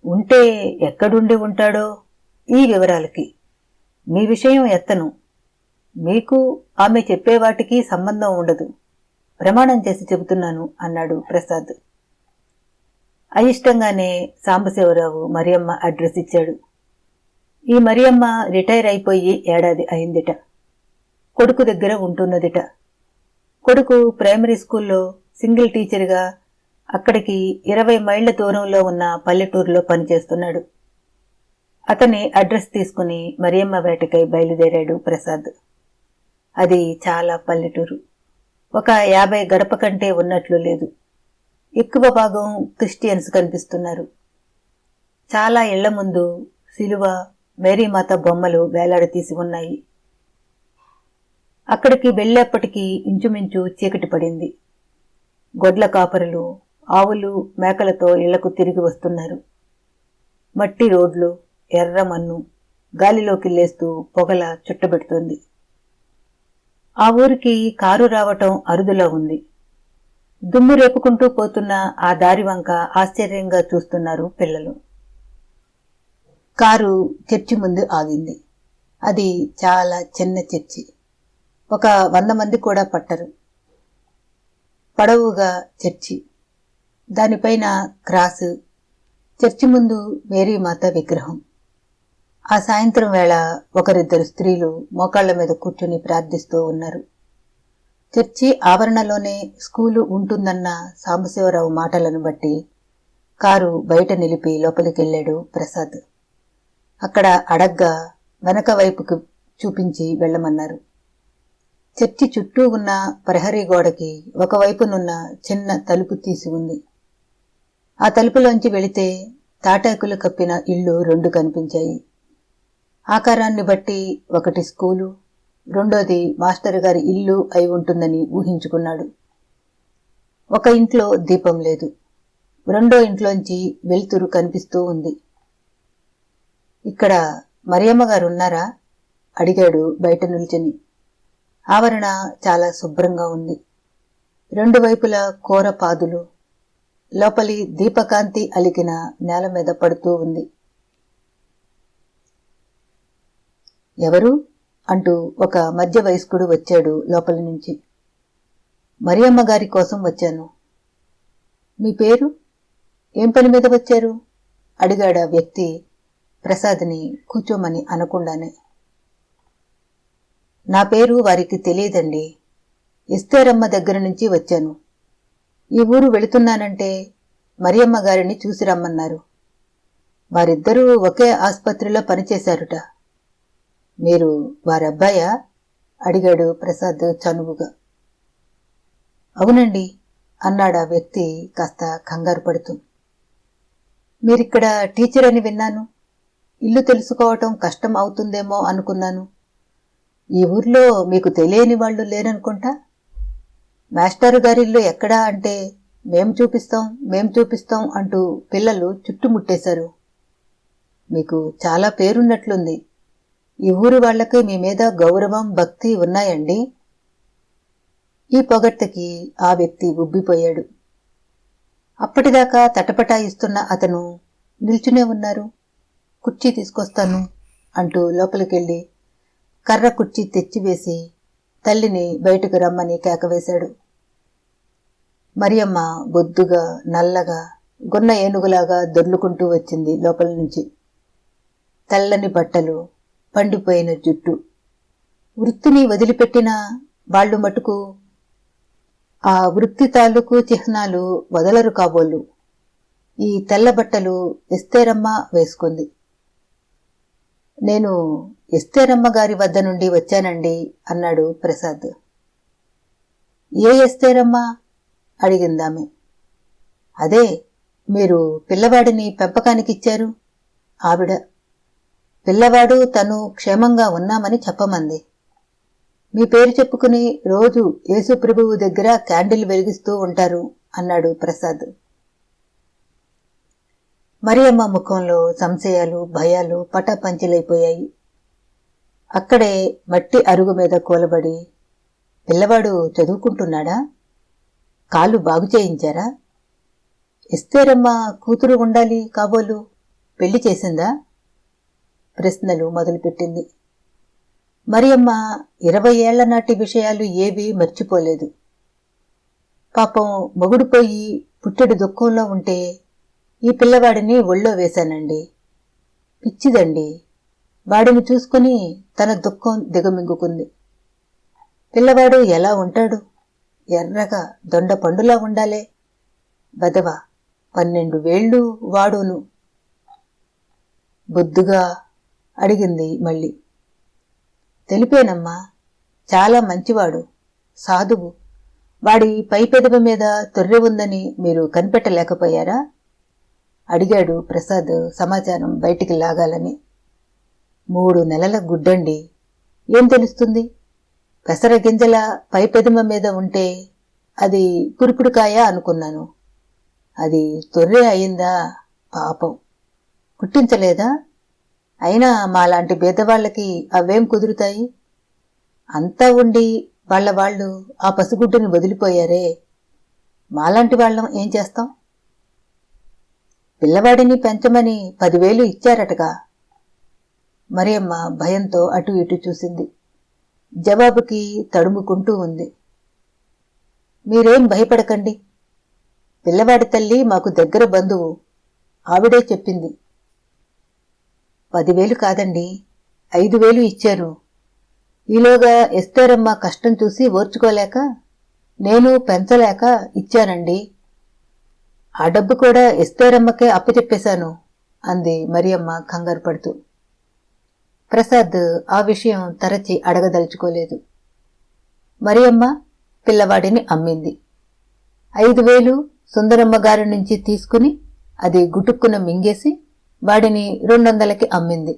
ఉంటే ఎక్కడుండి ఉంటాడో ఈ వివరాలకి మీ విషయం ఎత్తను. మీకు ఆమె చెప్పేవాటికి సంబంధం ఉండదు. ప్రమాణం చేసి చెబుతున్నాను అన్నాడు ప్రసాద్. అయిష్టంగానే సాంబశివరావు మరియమ్మ అడ్రస్ ఇచ్చాడు. ఈ మరియమ్మ రిటైర్ అయిపోయి ఏడాది అయిందిట. కొడుకు దగ్గర ఉంటున్నదిట. కొడుకు ప్రైమరీ స్కూల్లో సింగిల్ టీచర్గా అక్కడికి 20 మైళ్ల దూరంలో ఉన్న పల్లెటూరులో పనిచేస్తున్నాడు. అతని అడ్రస్ తీసుకుని మరియమ్మ వేటకై బయలుదేరాడు ప్రసాద్. అది చాలా పల్లెటూరు. ఒక 50 గడప కంటే ఉన్నట్లు లేదు. ఎక్కువ భాగం క్రిస్టియన్స్ కనిపిస్తున్నారు. చాలా ఇళ్ల ముందు సిలువ, మేరీమాత బొమ్మలు వేలాడతీసి ఉన్నాయి. అక్కడికి వెళ్లేప్పటికీ ఇంచుమించు చీకటి పడింది. గొడ్ల కాపరులు ఆవులు మేకలతో ఇళ్లకు తిరిగి వస్తున్నారు. మట్టి రోడ్లు, ఎర్ర మన్ను గాలిలోకి లేస్తూ పొగల చుట్టబెడుతోంది. ఆ ఊరికి కారు రావటం అరుదులా ఉంది. దుమ్ము రేపుకుంటూ పోతున్న ఆ దారి వంక ఆశ్చర్యంగా చూస్తున్నారు పిల్లలు. కారు చర్చి ముందు ఆగింది. అది చాలా చిన్న చర్చి. ఒక 100 మంది కూడా పట్టరు. పొడవుగా చర్చి, దానిపైన క్రాసు, చర్చి ముందు మేరీమాత విగ్రహం. ఆ సాయంత్రం వేళ ఒకరిద్దరు స్త్రీలు మోకాళ్ల మీద కూర్చుని ప్రార్థిస్తూ ఉన్నారు. చర్చి ఆవరణలోనే స్కూలు ఉంటుందన్న సాంబశివరావు మాటలను బట్టి కారు బయట నిలిపి లోపలికెళ్లాడు ప్రసాద్. అక్కడ అడగ్గా వెనక వైపుకు చూపించి వెళ్లమన్నారు. చర్చి చుట్టూ ఉన్న ప్రహరీ గోడకి ఒకవైపునున్న చిన్న తలుపు తీసి ఉంది. ఆ తలుపులోంచి వెళితే తాటాకులు కప్పిన ఇళ్లు 2 కనిపించాయి. ఆకారాన్ని బట్టి ఒకటి స్కూలు, రెండోది మాస్టర్ గారి ఇల్లు అయి ఉంటుందని ఊహించుకున్నాడు. ఒక ఇంట్లో దీపం లేదు. రెండో ఇంట్లోంచి వెలుతురు కనిపిస్తూ ఉంది. ఇక్కడ మరియమ్మ గారు ఉన్నారా? అడిగాడు బయట నిల్చుని. ఆవరణ చాలా శుభ్రంగా ఉంది. 2 వైపులా కూర పాదులు, లోపలి దీపకాంతి అలికిన నేల మీద పడుతూ ఉంది. ఎవరు అంటూ ఒక మధ్య వయస్కుడు వచ్చాడు లోపలి నుంచి. మరియమ్మ గారి కోసం వచ్చాను. మీ పేరు? ఏం పని మీద వచ్చారు? అడిగాడా వ్యక్తి ప్రసాద్ని కూర్చోమని అనకుండానే. నా పేరు వారికి తెలియదండి. ఎస్తేరమ్మ దగ్గర నుంచి వచ్చాను. ఈ ఊరు వెళుతున్నానంటే మరియమ్మ గారిని చూసి రమ్మన్నారు. వారిద్దరూ ఒకే ఆసుపత్రిలో పనిచేశారుట. మీరు వారబ్బాయా? అడిగాడు ప్రసాద్ చనువుగా. అవునండి అన్నాడా వ్యక్తి కాస్త కంగారు పడుతూ. మీరిక్కడ టీచర్ అని విన్నాను. ఇల్లు తెలుసుకోవటం కష్టం అవుతుందేమో అనుకున్నాను. ఈ ఊర్లో మీకు తెలియని వాళ్ళు లేరనుకుంటా. మాస్టారు గారిల్లు ఎక్కడా అంటే మేం చూపిస్తాం అంటూ పిల్లలు చుట్టుముట్టేశారు. మీకు చాలా పేరున్నట్లుంది. ఈ ఊరు వాళ్లకి మీ మీద గౌరవం, భక్తి ఉన్నాయండి. ఈ పొగడ్తకి ఆ వ్యక్తి ఉబ్బిపోయాడు. అప్పటిదాకా తటపటాయిస్తున్న అతను నిల్చునే ఉన్నారు. కుర్చీ తీసుకొస్తాను అంటూ లోపలికెళ్ళి కర్ర కుర్చీ తెచ్చివేసి తల్లిని బయటకు రమ్మని కేకవేశాడు. మరియమ్మ బొద్దుగా, నల్లగా, గున్న ఏనుగులాగా దొర్లుకుంటూ వచ్చింది లోపల నుంచి. తెల్లని బట్టలు, పండిపోయిన జుట్టు. వృత్తిని వదిలిపెట్టిన వాళ్ళు మటుకు ఆ వృత్తి తాలూకు చిహ్నాలు వదలరు కాబోలు. ఈ తెల్ల బట్టలు ఎస్తేరమ్మ వేసుకుంది. నేను ఎస్తేరమ్మ గారి వద్ద నుండి వచ్చానండి అన్నాడు ప్రసాద్. ఏ ఎస్తేరమ్మ అడిగిందామె. అదే మీరు పిల్లవాడిని పెంపకానికిచ్చారు ఆవిడ. పిల్లవాడు తను క్షేమంగా ఉన్నామని చెప్పమంది. మీ పేరు చెప్పుకుని రోజు యేసుప్రభువు దగ్గర క్యాండిల్ వెలిగిస్తూ ఉంటారు అన్నాడు ప్రసాద్. మరియమ్మ ముఖంలో సంశయాలు భయాలు పటాపంచలైపోయాయి. అక్కడే మట్టి అరుగు మీద కూలబడి, పిల్లవాడు చదువుకుంటున్నాడా? కాలు బాగు చేయించారా? ఎస్తేరమ్మ కూతురు ఉండాలి కాబోలు, పెళ్లి చేసిందా? ప్రశ్నలు మొదలుపెట్టింది. మరియమ్మ 20 ఏళ్ల నాటి విషయాలు ఏవీ మర్చిపోలేదు. పాపం మొగుడు పోయి పుట్టెడు దుఃఖంలో ఉంటే ఈ పిల్లవాడిని ఒళ్ళో వేశానండి. పిచ్చిదండి. వాడిని చూసుకుని తన దుఃఖం దిగమింగుకుంది. పిల్లవాడు ఎలా ఉంటాడు? ఎర్రగా దొండ పండులా ఉండాలే. బదవ 12 వేళ్ళు వాడును. బొద్దుగా అడిగింది మళ్ళీ. తెలిపేనమ్మా, చాలా మంచివాడు, సాధువు. వాడి పై పెదవి మీద తొర్రె ఉందని మీరు కనిపెట్టలేకపోయారా? అడిగాడు ప్రసాద్ సమాచారం బయటికి లాగాలని. 3 నెలల గుడ్డండి, ఏం తెలుస్తుంది? పెసర గింజల పై పెదమ మీద ఉంటే అది పురుపుడుకాయ అనుకున్నాను. అది తొర్రె అయిందా? పాపం, పుట్టించలేదా? అయినా మాలాంటి పేదవాళ్లకి అవేం కుదురుతాయి? అంతా ఉండి వాళ్ళు ఆ పసిగుడ్డుని వదిలిపోయారే. మాలాంటి వాళ్ళం ఏం చేస్తాం? పిల్లవాడిని పెంచమని 10,000 ఇచ్చారటగా. మరియమ్మ భయంతో అటు ఇటు చూసింది. జవాబుకి తడుముకుంటూ ఉంది. మీరేం భయపడకండి. పిల్లవాడి తల్లి మాకు దగ్గర బంధువు, ఆవిడే చెప్పింది. 10,000 కాదండి, 5,000 ఇచ్చారు. ఈలోగా ఎస్తేరమ్మ కష్టం చూసి ఓర్చుకోలేక, నేను పెంచలేక ఇచ్చానండి. ఆ డబ్బు కూడా ఎస్తేరమ్మకే అప్పచెప్పేశాను అంది మరియమ్మ కంగారు పడుతూ. ప్రసాద్ ఆ విషయం తరచి అడగదలుచుకోలేదు. మరియమ్మ పిల్లవాడిని అమ్మింది. 5,000 సుందరమ్మ గారి నుంచి తీసుకుని అది గుటుక్కున మింగేసి వాడిని 200కి అమ్మింది.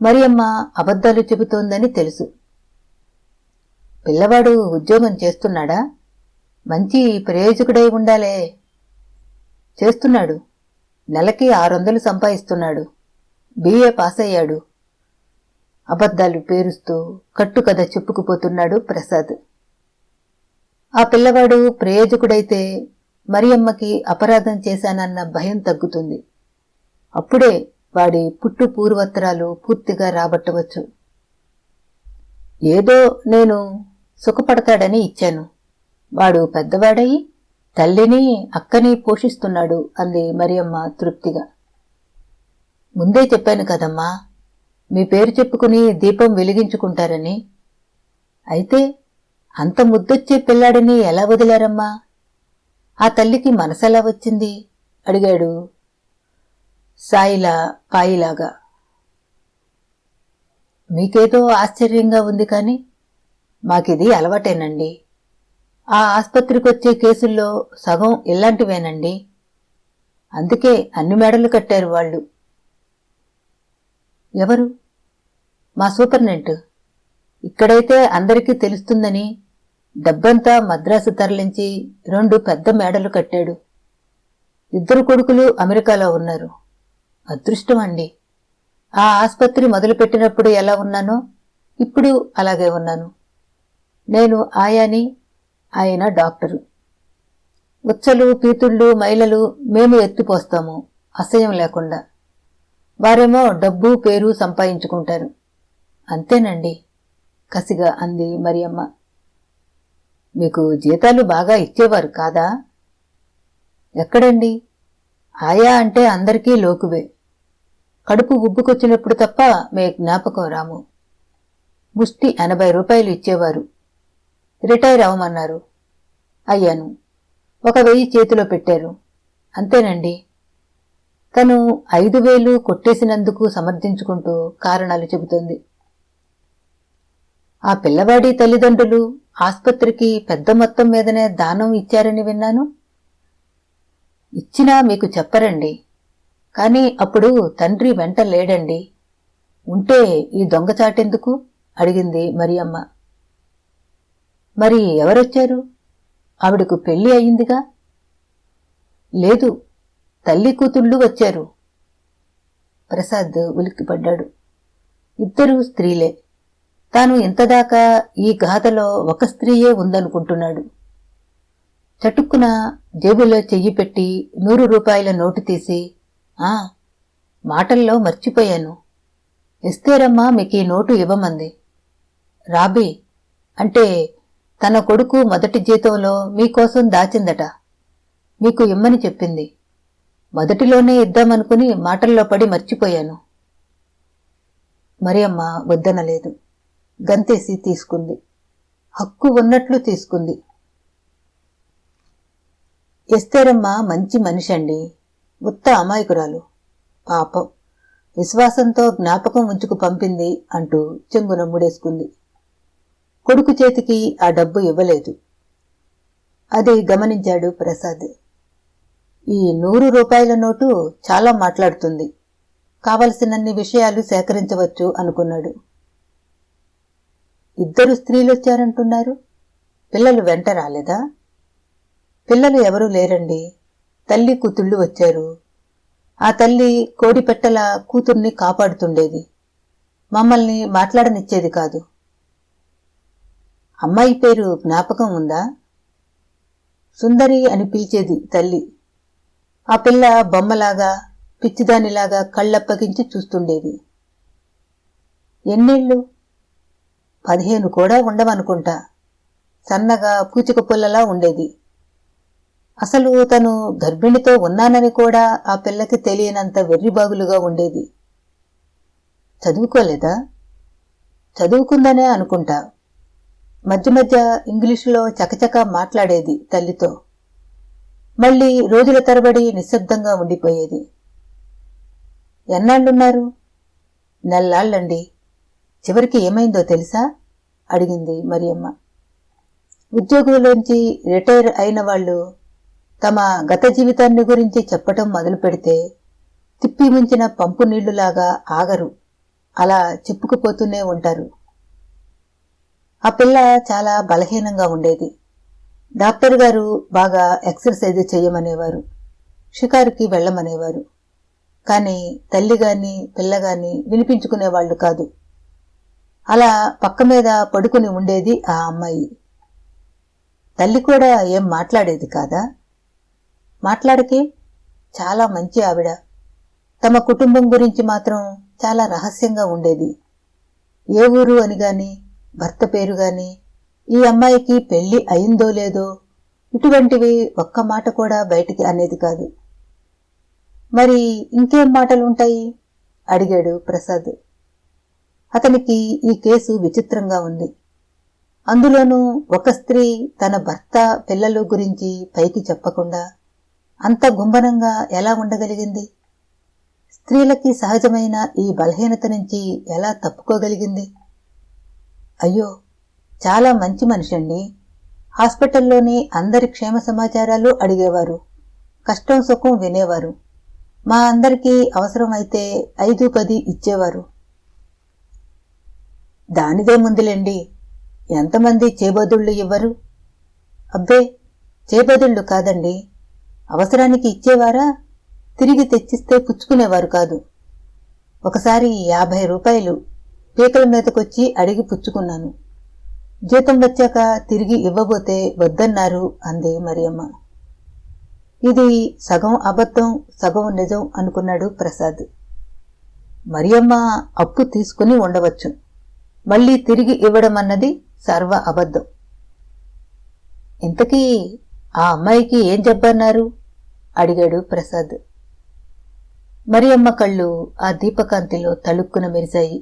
మరియమ్మ అబద్ధాలు చెబుతోందని తెలుసు. పిల్లవాడు ఉద్యోగం చేస్తున్నాడా? మంచి ప్రయోజకుడై ఉండాలే. చేస్తున్నాడు. నెలకి 600 సంపాదిస్తున్నాడు. BA పాస్ అయ్యాడు. అబద్ధాలు పేరుస్తూ కట్టుకథ చెప్పుకుపోతున్నాడు ప్రసాద్. ఆ పిల్లవాడు ప్రయోజకుడైతే మరియమ్మకి అపరాధం చేశానన్న భయం తగ్గుతుంది. అప్పుడే వాడి పుట్టు పూర్వత్రాలు పూర్తిగా రాబట్టవచ్చు. ఏదో నేను సుఖపడతాడని ఇచ్చాను. వాడు పెద్దవాడయి తల్లిని అక్కని పోషిస్తున్నాడు అంది మరియమ్మ తృప్తిగా. ముందే చెప్పాను కదమ్మా, మీ పేరు చెప్పుకుని దీపం వెలిగించుకుంటారని. అయితే అంత ముద్దొచ్చే పిల్లాడిని ఎలా వదిలారమ్మా? ఆ తల్లికి మనసెలా వచ్చింది? అడిగాడు సాయిలా పాయిలాగా. మీకేదో ఆశ్చర్యంగా ఉంది కాని మాకిది అలవాటేనండి. ఆ ఆస్పత్రికొచ్చే కేసుల్లో సగం ఇలాంటివేనండి. అందుకే అన్ని మేడలు కట్టారు వాళ్ళు. ఎవరు? మా సూపర్నెంట్. ఇక్కడైతే అందరికీ తెలుస్తుందని డబ్బంతా మద్రాసు తరలించి 2 పెద్ద మేడలు కట్టాడు. 2 కొడుకులు అమెరికాలో ఉన్నారు. అదృష్టం అండి. ఆ ఆస్పత్రి మొదలుపెట్టినప్పుడు ఎలా ఉన్నానో ఇప్పుడు అలాగే ఉన్నాను. నేను ఆయాని, ఆయన డాక్టరు. ఉచ్చలు పీతుళ్ళు మైలలు మేము ఎత్తిపోస్తాము అసహ్యం లేకుండా. వారేమో డబ్బు పేరు సంపాదించుకుంటారు. అంతేనండి కసిగా అంది మరియమ్మ. మీకు జీతాలు బాగా ఇచ్చేవారు కాదా? ఎక్కడండి, ఆయా అంటే అందరికీ లోకువే. కడుపు ఉబ్బుకొచ్చినప్పుడు తప్ప మే జ్ఞాపకం రాము. ముష్టి 80 రూపాయలు ఇచ్చేవారు. రిటైర్ అవమన్నారు. అయ్యాను. 1000 చేతిలో పెట్టారు. అంతేనండి. తను 5000 కొట్టేసినందుకు సమర్థించుకుంటూ కారణాలు చెబుతోంది. ఆ పిల్లవాడి తల్లిదండ్రులు ఆస్పత్రికి పెద్ద మొత్తం మీదనే దానం ఇచ్చారని విన్నాను. ఇచ్చినా మీకు చెప్పరండి. కాని అప్పుడు తండ్రి వెంట లేడండి. ఉంటే ఈ దొంగచాటెందుకు? అడిగింది మరియమ్మ. మరి ఎవరొచ్చారు? ఆవిడకు పెళ్లి అయిందిగా. లేదు, తల్లి కూతుళ్ళు వచ్చారు. ప్రసాద్ ఉలిక్కిపడ్డాడు. ఇద్దరూ స్త్రీలే. తాను ఇంతదాకా ఈ గాథలో ఒక స్త్రీయే ఉందనుకుంటున్నాడు. చటుక్కున జేబులో చెయ్యి పెట్టి 100 రూపాయల నోటు తీసి, మాటల్లో మర్చిపోయాను. ఎస్తేరమ్మా మీకీ నోటు ఇవ్వమంది. రాబీ అంటే తన కొడుకు మొదటి జీతంలో మీకోసం దాచిందట. మీకు ఇమ్మని చెప్పింది. మొదటిలోనే ఇద్దామనుకుని మాటల్లో పడి మర్చిపోయాను. మరియమ్మ వద్దనలేదు. గంతేసి తీసుకుంది. హక్కు ఉన్నట్లు తీసుకుంది. ఎస్తేరమ్మ మంచి మనిషండి. ఉత్త అమాయకురాలు. పాపం, విశ్వాసంతో జ్ఞాపకం ఉంచుకు పంపింది అంటూ చెంగున ముడేసుకుంది. కొడుకు చేతికి ఆ డబ్బు ఇవ్వలేదు. అది గమనించాడు ప్రసాద్. ఈ 100 రూపాయల నోటు చాలా మాట్లాడుతుంది. కావలసినన్ని విషయాలు సేకరించవచ్చు అనుకున్నాడు. ఇద్దరు స్త్రీలొచ్చారంటున్నారు. పిల్లలు వెంట రాలేదా? పిల్లలు ఎవరూ లేరండి. తల్లి కూతుళ్ళు వచ్చారు. ఆ తల్లి కోడిపెట్టల కూతుర్ని కాపాడుతుండేది. మమ్మల్ని మాట్లాడనిచ్చేది కాదు. అమ్మాయి పేరు జ్ఞాపకం ఉందా? సుందరి అని పిలిచేది తల్లి. ఆ పిల్ల బొమ్మలాగా, పిచ్చిదానిలాగా కళ్ళప్పగించి చూస్తుండేది. ఎన్నేళ్ళు? 15 కూడా ఉండవనుకుంటా. సన్నగా పూచిక పుల్లలా ఉండేది. అసలు తను గర్భిణితో ఉన్నానని కూడా ఆ పిల్లకి తెలియనంత వెర్రిబాగులుగా ఉండేది. చదువుకోలేదా? చదువుకుందనే అనుకుంటా. మధ్య మధ్య ఇంగ్లీషులో చకచకా మాట్లాడేది తల్లితో. మళ్ళీ రోజుల తరబడి నిశ్శబ్దంగా ఉండిపోయేది. ఎన్నాళ్ళున్నారు? నెల్లాళ్ళండి. చివరికి ఏమైందో తెలుసా? అడిగింది మరియమ్మ. ఉద్యోగంలోంచి రిటైర్ అయిన వాళ్ళు తమ గత జీవితాన్ని గురించి చెప్పటం మొదలు పెడితే తిప్పి ముంచిన పంపు నీళ్లులాగా ఆగరు. అలా చెప్పుకుపోతూనే ఉంటారు. ఆ పిల్ల చాలా బలహీనంగా ఉండేది. డాక్టర్ గారు బాగా ఎక్సర్సైజ్ చేయమనేవారు. షికారుకి వెళ్లమనేవారు. కాని తల్లిగాని పిల్లగాని వినిపించుకునేవాళ్లు కాదు. అలా పక్క మీద పడుకుని ఉండేది ఆ అమ్మాయి. తల్లి కూడా ఏం మాట్లాడేది కాదా? మాట్లాడకే. చాలా మంచి ఆవిడ. తమ కుటుంబం గురించి మాత్రం చాలా రహస్యంగా ఉండేది. ఏ ఊరు అని గాని, భర్త పేరు గాని, ఈ అమ్మాయికి పెళ్లి అయిందో లేదో ఇటువంటివి ఒక్క మాట కూడా బయటికి అనేది కాదు. మరి ఇంకేం మాటలుంటాయి? అడిగాడు ప్రసాద్. అతనికి ఈ కేసు విచిత్రంగా ఉంది. అందులోనూ ఒక స్త్రీ తన భర్త పిల్లలు గురించి పైకి చెప్పకుండా అంత గుంభనంగా ఎలా ఉండగలిగింది? స్త్రీలకి సహజమైన ఈ బలహీనత నుంచి ఎలా తప్పుకోగలిగింది? అయ్యో, చాలా మంచి మనిషండి. హాస్పిటల్లోని అందరి క్షేమ సమాచారాలు అడిగేవారు. కష్టం సుఖం వినేవారు. మా అందరికీ అవసరమైతే 5-10 ఇచ్చేవారు. దానిదే ముందులేండి. ఎంతమంది చేబదుళ్లు ఇవ్వరు? అబ్బే, చేబదుళ్లు కాదండి. అవసరానికి ఇచ్చేవారా? తిరిగి తెచ్చిస్తే పుచ్చుకునేవారు కాదు. ఒకసారి 50 రూపాయలు పీకల మీదకొచ్చి అడిగి పుచ్చుకున్నాను. జీతం వచ్చాక తిరిగి ఇవ్వబోతే వద్దన్నారు అంది మరియమ్మ. ఇది సగం అబద్ధం సగం నిజం అనుకున్నాడు ప్రసాద్. మరియమ్మ అప్పు తీసుకుని ఉండవచ్చు. మళ్లీ తిరిగి ఇవ్వడమన్నది సర్వ అబద్ధం. ఇంతకీ ఆ అమ్మాయికి ఏం చెప్పన్నారు? అడిగాడు ప్రసాద్. మరియమ్మ కళ్ళు ఆ దీపకాంతిలో తళుక్కున మెరిశాయి.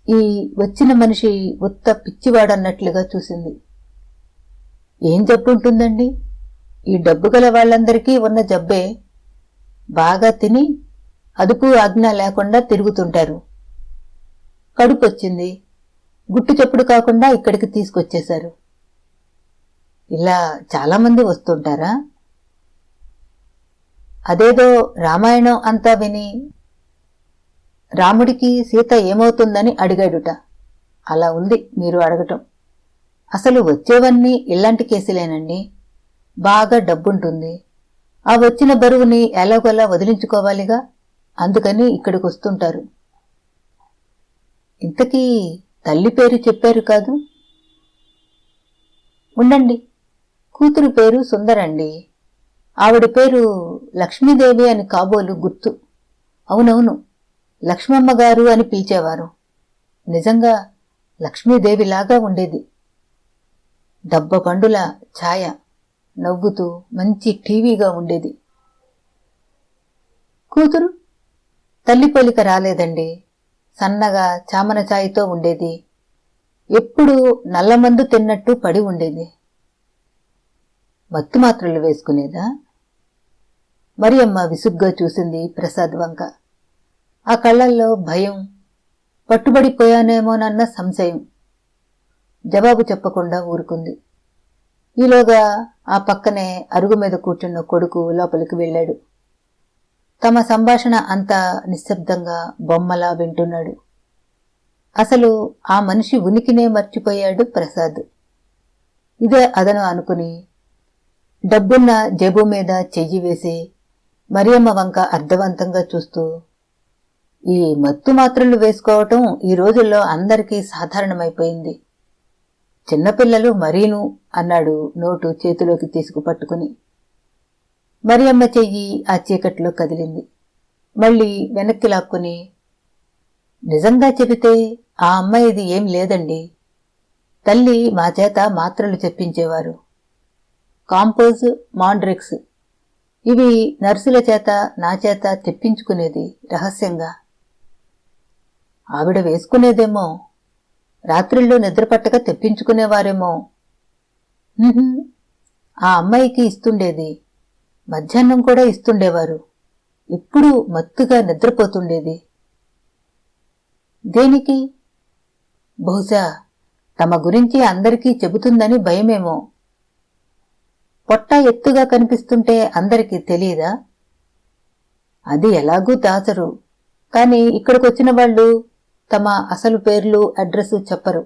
ఈ వచ్చిన మనిషి ఉత్త పిచ్చివాడన్నట్లుగా చూసింది. ఏం జబ్బుంటుందండి? ఈ డబ్బు గల వాళ్ళందరికీ ఉన్న జబ్బే. బాగా తిని అదుపు ఆజ్ఞ లేకుండా తిరుగుతుంటారు. కడుపొచ్చింది, గుట్టు చప్పుడు కాకుండా ఇక్కడికి తీసుకొచ్చేశారు. ఇలా చాలామంది వస్తుంటారా? అదేదో రామాయణం అంతా విని రాముడికి సీత ఏమవుతుందని అడిగాడుట. అలా ఉంది మీరు అడగటం. అసలు వచ్చేవన్నీ ఇలాంటి కేసులేనండి. బాగా డబ్బుంటుంది. ఆ వచ్చిన బరువుని ఎలాగోలా వదిలించుకోవాలిగా, అందుకని ఇక్కడికి వస్తుంటారు. ఇంతకీ తల్లి పేరు చెప్పారు కాదు? ఉండండి, కూతురు పేరు సుందరండి. ఆవిడ పేరు లక్ష్మీదేవి అని కాబోలు గుర్తు. అవునవును, లక్ష్మమ్మగారు అని పిలిచేవారు. నిజంగా లక్ష్మీదేవిలాగా ఉండేది. దబ్బ పండుల ఛాయ, నవ్వుతూ మంచి టీవీగా ఉండేది. కూతురు తల్లి పోలిక రాలేదండి. సన్నగా చామన ఛాయతో ఉండేది. ఎప్పుడూ నల్లమందు తిన్నట్టు పడి ఉండేది. మత్తు మాత్రలు వేసుకునేదా? మరియమ్మ విసుగ్గా చూసింది ప్రసాద్ వంక. ఆ కళ్ళల్లో భయం, పట్టుబడిపోయానేమోనన్న సంశయం. జవాబు చెప్పకుండా ఊరుకుంది. ఈలోగా ఆ పక్కనే అరుగు మీద కూర్చున్న కొడుకు లోపలికి వెళ్ళాడు. తమ సంభాషణ అంతా నిశ్శబ్దంగా బొమ్మలా వింటున్నాడు. అసలు ఆ మనిషి ఉనికినే మర్చిపోయాడు ప్రసాద్. ఇదే అదను అనుకుని డబ్బున్న జేబు మీద చెయ్యి వేసి మరియమ్మ వంక అర్థవంతంగా చూస్తూ, ఈ మత్తు మాత్రలు వేసుకోవటం ఈ రోజుల్లో అందరికీ సాధారణమైపోయింది. చిన్నపిల్లలు మరీను అన్నాడు నోటు చేతిలోకి తీసుకుపట్టుకుని. మరియమ్మ చెయ్యి ఆ చీకట్లో కదిలింది. మళ్ళీ వెనక్కి లాక్కుని, నిజంగా చెబితే ఆ అమ్మాయిది ఏం లేదండి. తల్లి మా చేత మాత్రలు చెప్పించేవారు. కాంపోజ్, మాండ్రిక్స్. ఇవి నర్సుల చేత నా చేత తెప్పించుకునేది రహస్యంగా. ఆవిడ వేసుకునేదేమో, రాత్రిళ్ళు నిద్రపట్టక తెప్పించుకునేవారేమో. ఆ అమ్మాయికి ఇస్తుండేది. మధ్యాహ్నం కూడా ఇస్తుండేవారు. ఎప్పుడూ మత్తుగా నిద్రపోతుండేది. దేనికి? బహుశా తమ గురించి అందరికీ చెబుతుందని భయమేమో. పొట్ట ఎత్తుగా కనిపిస్తుంటే అందరికీ తెలియదా? అది ఎలాగూ దాచరు. కాని ఇక్కడికొచ్చిన వాళ్ళు తమ అసలు పేర్లు, అడ్రస్ చెప్పరు.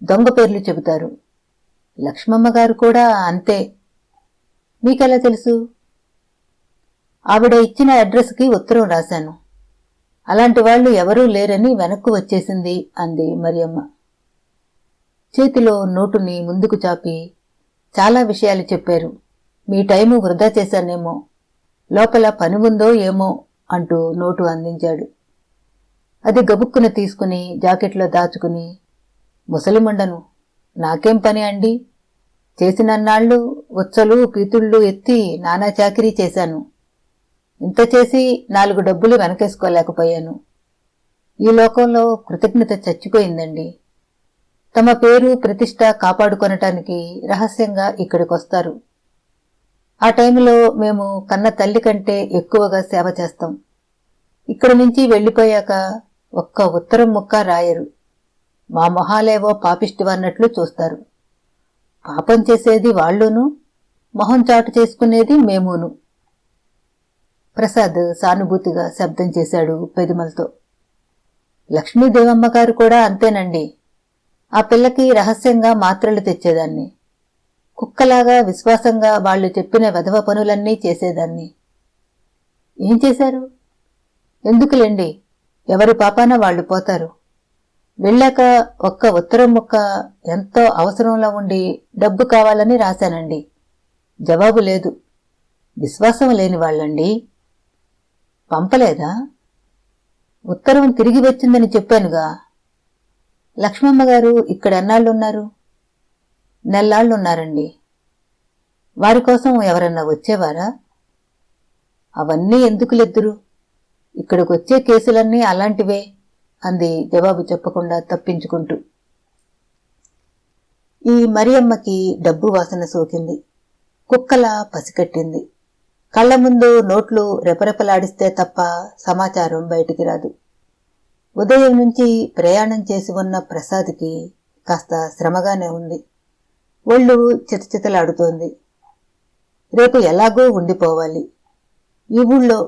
దొంగ పేర్లు చెబుతారు. లక్ష్మమ్మగారు కూడా అంతే. మీకెలా తెలుసు? ఆవిడ ఇచ్చిన అడ్రస్కి ఉత్తరం రాశాను. అలాంటి వాళ్ళు ఎవరూ లేరని వెనక్కు వచ్చేసింది అంది మరియమ్మ. చేతిలో నోటుని ముందుకు చాపి, చాలా విషయాలు చెప్పారు. మీ టైము వృధా చేశానేమో, లోపల పని ఉందో ఏమో అంటూ నోటు అందించాడు. అది గబుక్కున తీసుకుని జాకెట్లో దాచుకుని, ముసలిమండను, నాకేం పని అండి? చేసినన్నాళ్ళు ఉచ్చలు పీతుళ్ళు ఎత్తి నానా చాకిరీ చేశాను. ఇంత చేసి 4 డబ్బులు వెనకేసుకోలేకపోయాను. ఈ లోకంలో కృతజ్ఞత చచ్చిపోయిందండి. తమ పేరు ప్రతిష్ట కాపాడుకొనటానికి రహస్యంగా ఇక్కడికొస్తారు. ఆ టైంలో మేము కన్న తల్లి కంటే ఎక్కువగా సేవ చేస్తాం. ఇక్కడి నుంచి వెళ్ళిపోయాక ఒక్క ఉత్తరం ముక్క రాయరు. మా మొహాలేవో పాపిష్టివన్నట్లు చూస్తారు. పాపం చేసేది వాళ్ళును, మొహం చాటు చేసుకునేది మేమును. ప్రసాద్ సానుభూతిగా శబ్దం చేశాడు పెదిమలతో. లక్ష్మీదేవమ్మగారు కూడా అంతేనండి. ఆ పిల్లకి రహస్యంగా మాత్రలు తెచ్చేదాన్ని. కుక్కలాగా విశ్వాసంగా వాళ్లు చెప్పిన వెధవ పనులన్నీ చేసేదాన్ని. ఏం చేశారు? ఎందుకులేండి, ఎవరి పాపాన వాళ్లు పోతారు. వెళ్ళాక ఒక్క ఉత్తరం ముక్క ఎంతో అవసరంలో ఉండి డబ్బు కావాలని రాశానండి. జవాబు లేదు. విశ్వాసం లేని వాళ్ళండి. పంపలేదా? ఉత్తరం తిరిగి వచ్చిందని చెప్పానుగా. లక్ష్మమ్మగారు ఇక్కడ ఎన్నాళ్ళున్నారు? నెల్లాళ్లున్నారండి. వారి కోసం ఎవరన్నా వచ్చేవారా? అవన్నీ ఎందుకులెద్దురు, ఇక్కడికొచ్చే కేసులన్నీ అలాంటివే అంది జవాబు చెప్పకుండా తప్పించుకుంటూ. ఈ మరియమ్మకి డబ్బు వాసన సోకింది. కుక్కలా పసికట్టింది. కళ్ల ముందు నోట్లు రెపరెపలాడిస్తే తప్ప సమాచారం బయటికి రాదు. ఉదయం నుంచి ప్రయాణం చేసి ఉన్న ప్రసాద్కి కాస్త శ్రమగానే ఉంది. ఒళ్ళు చితచితలాడుతోంది. రేపు ఎలాగో ఉండిపోవాలి. ఈ ఊళ్ళో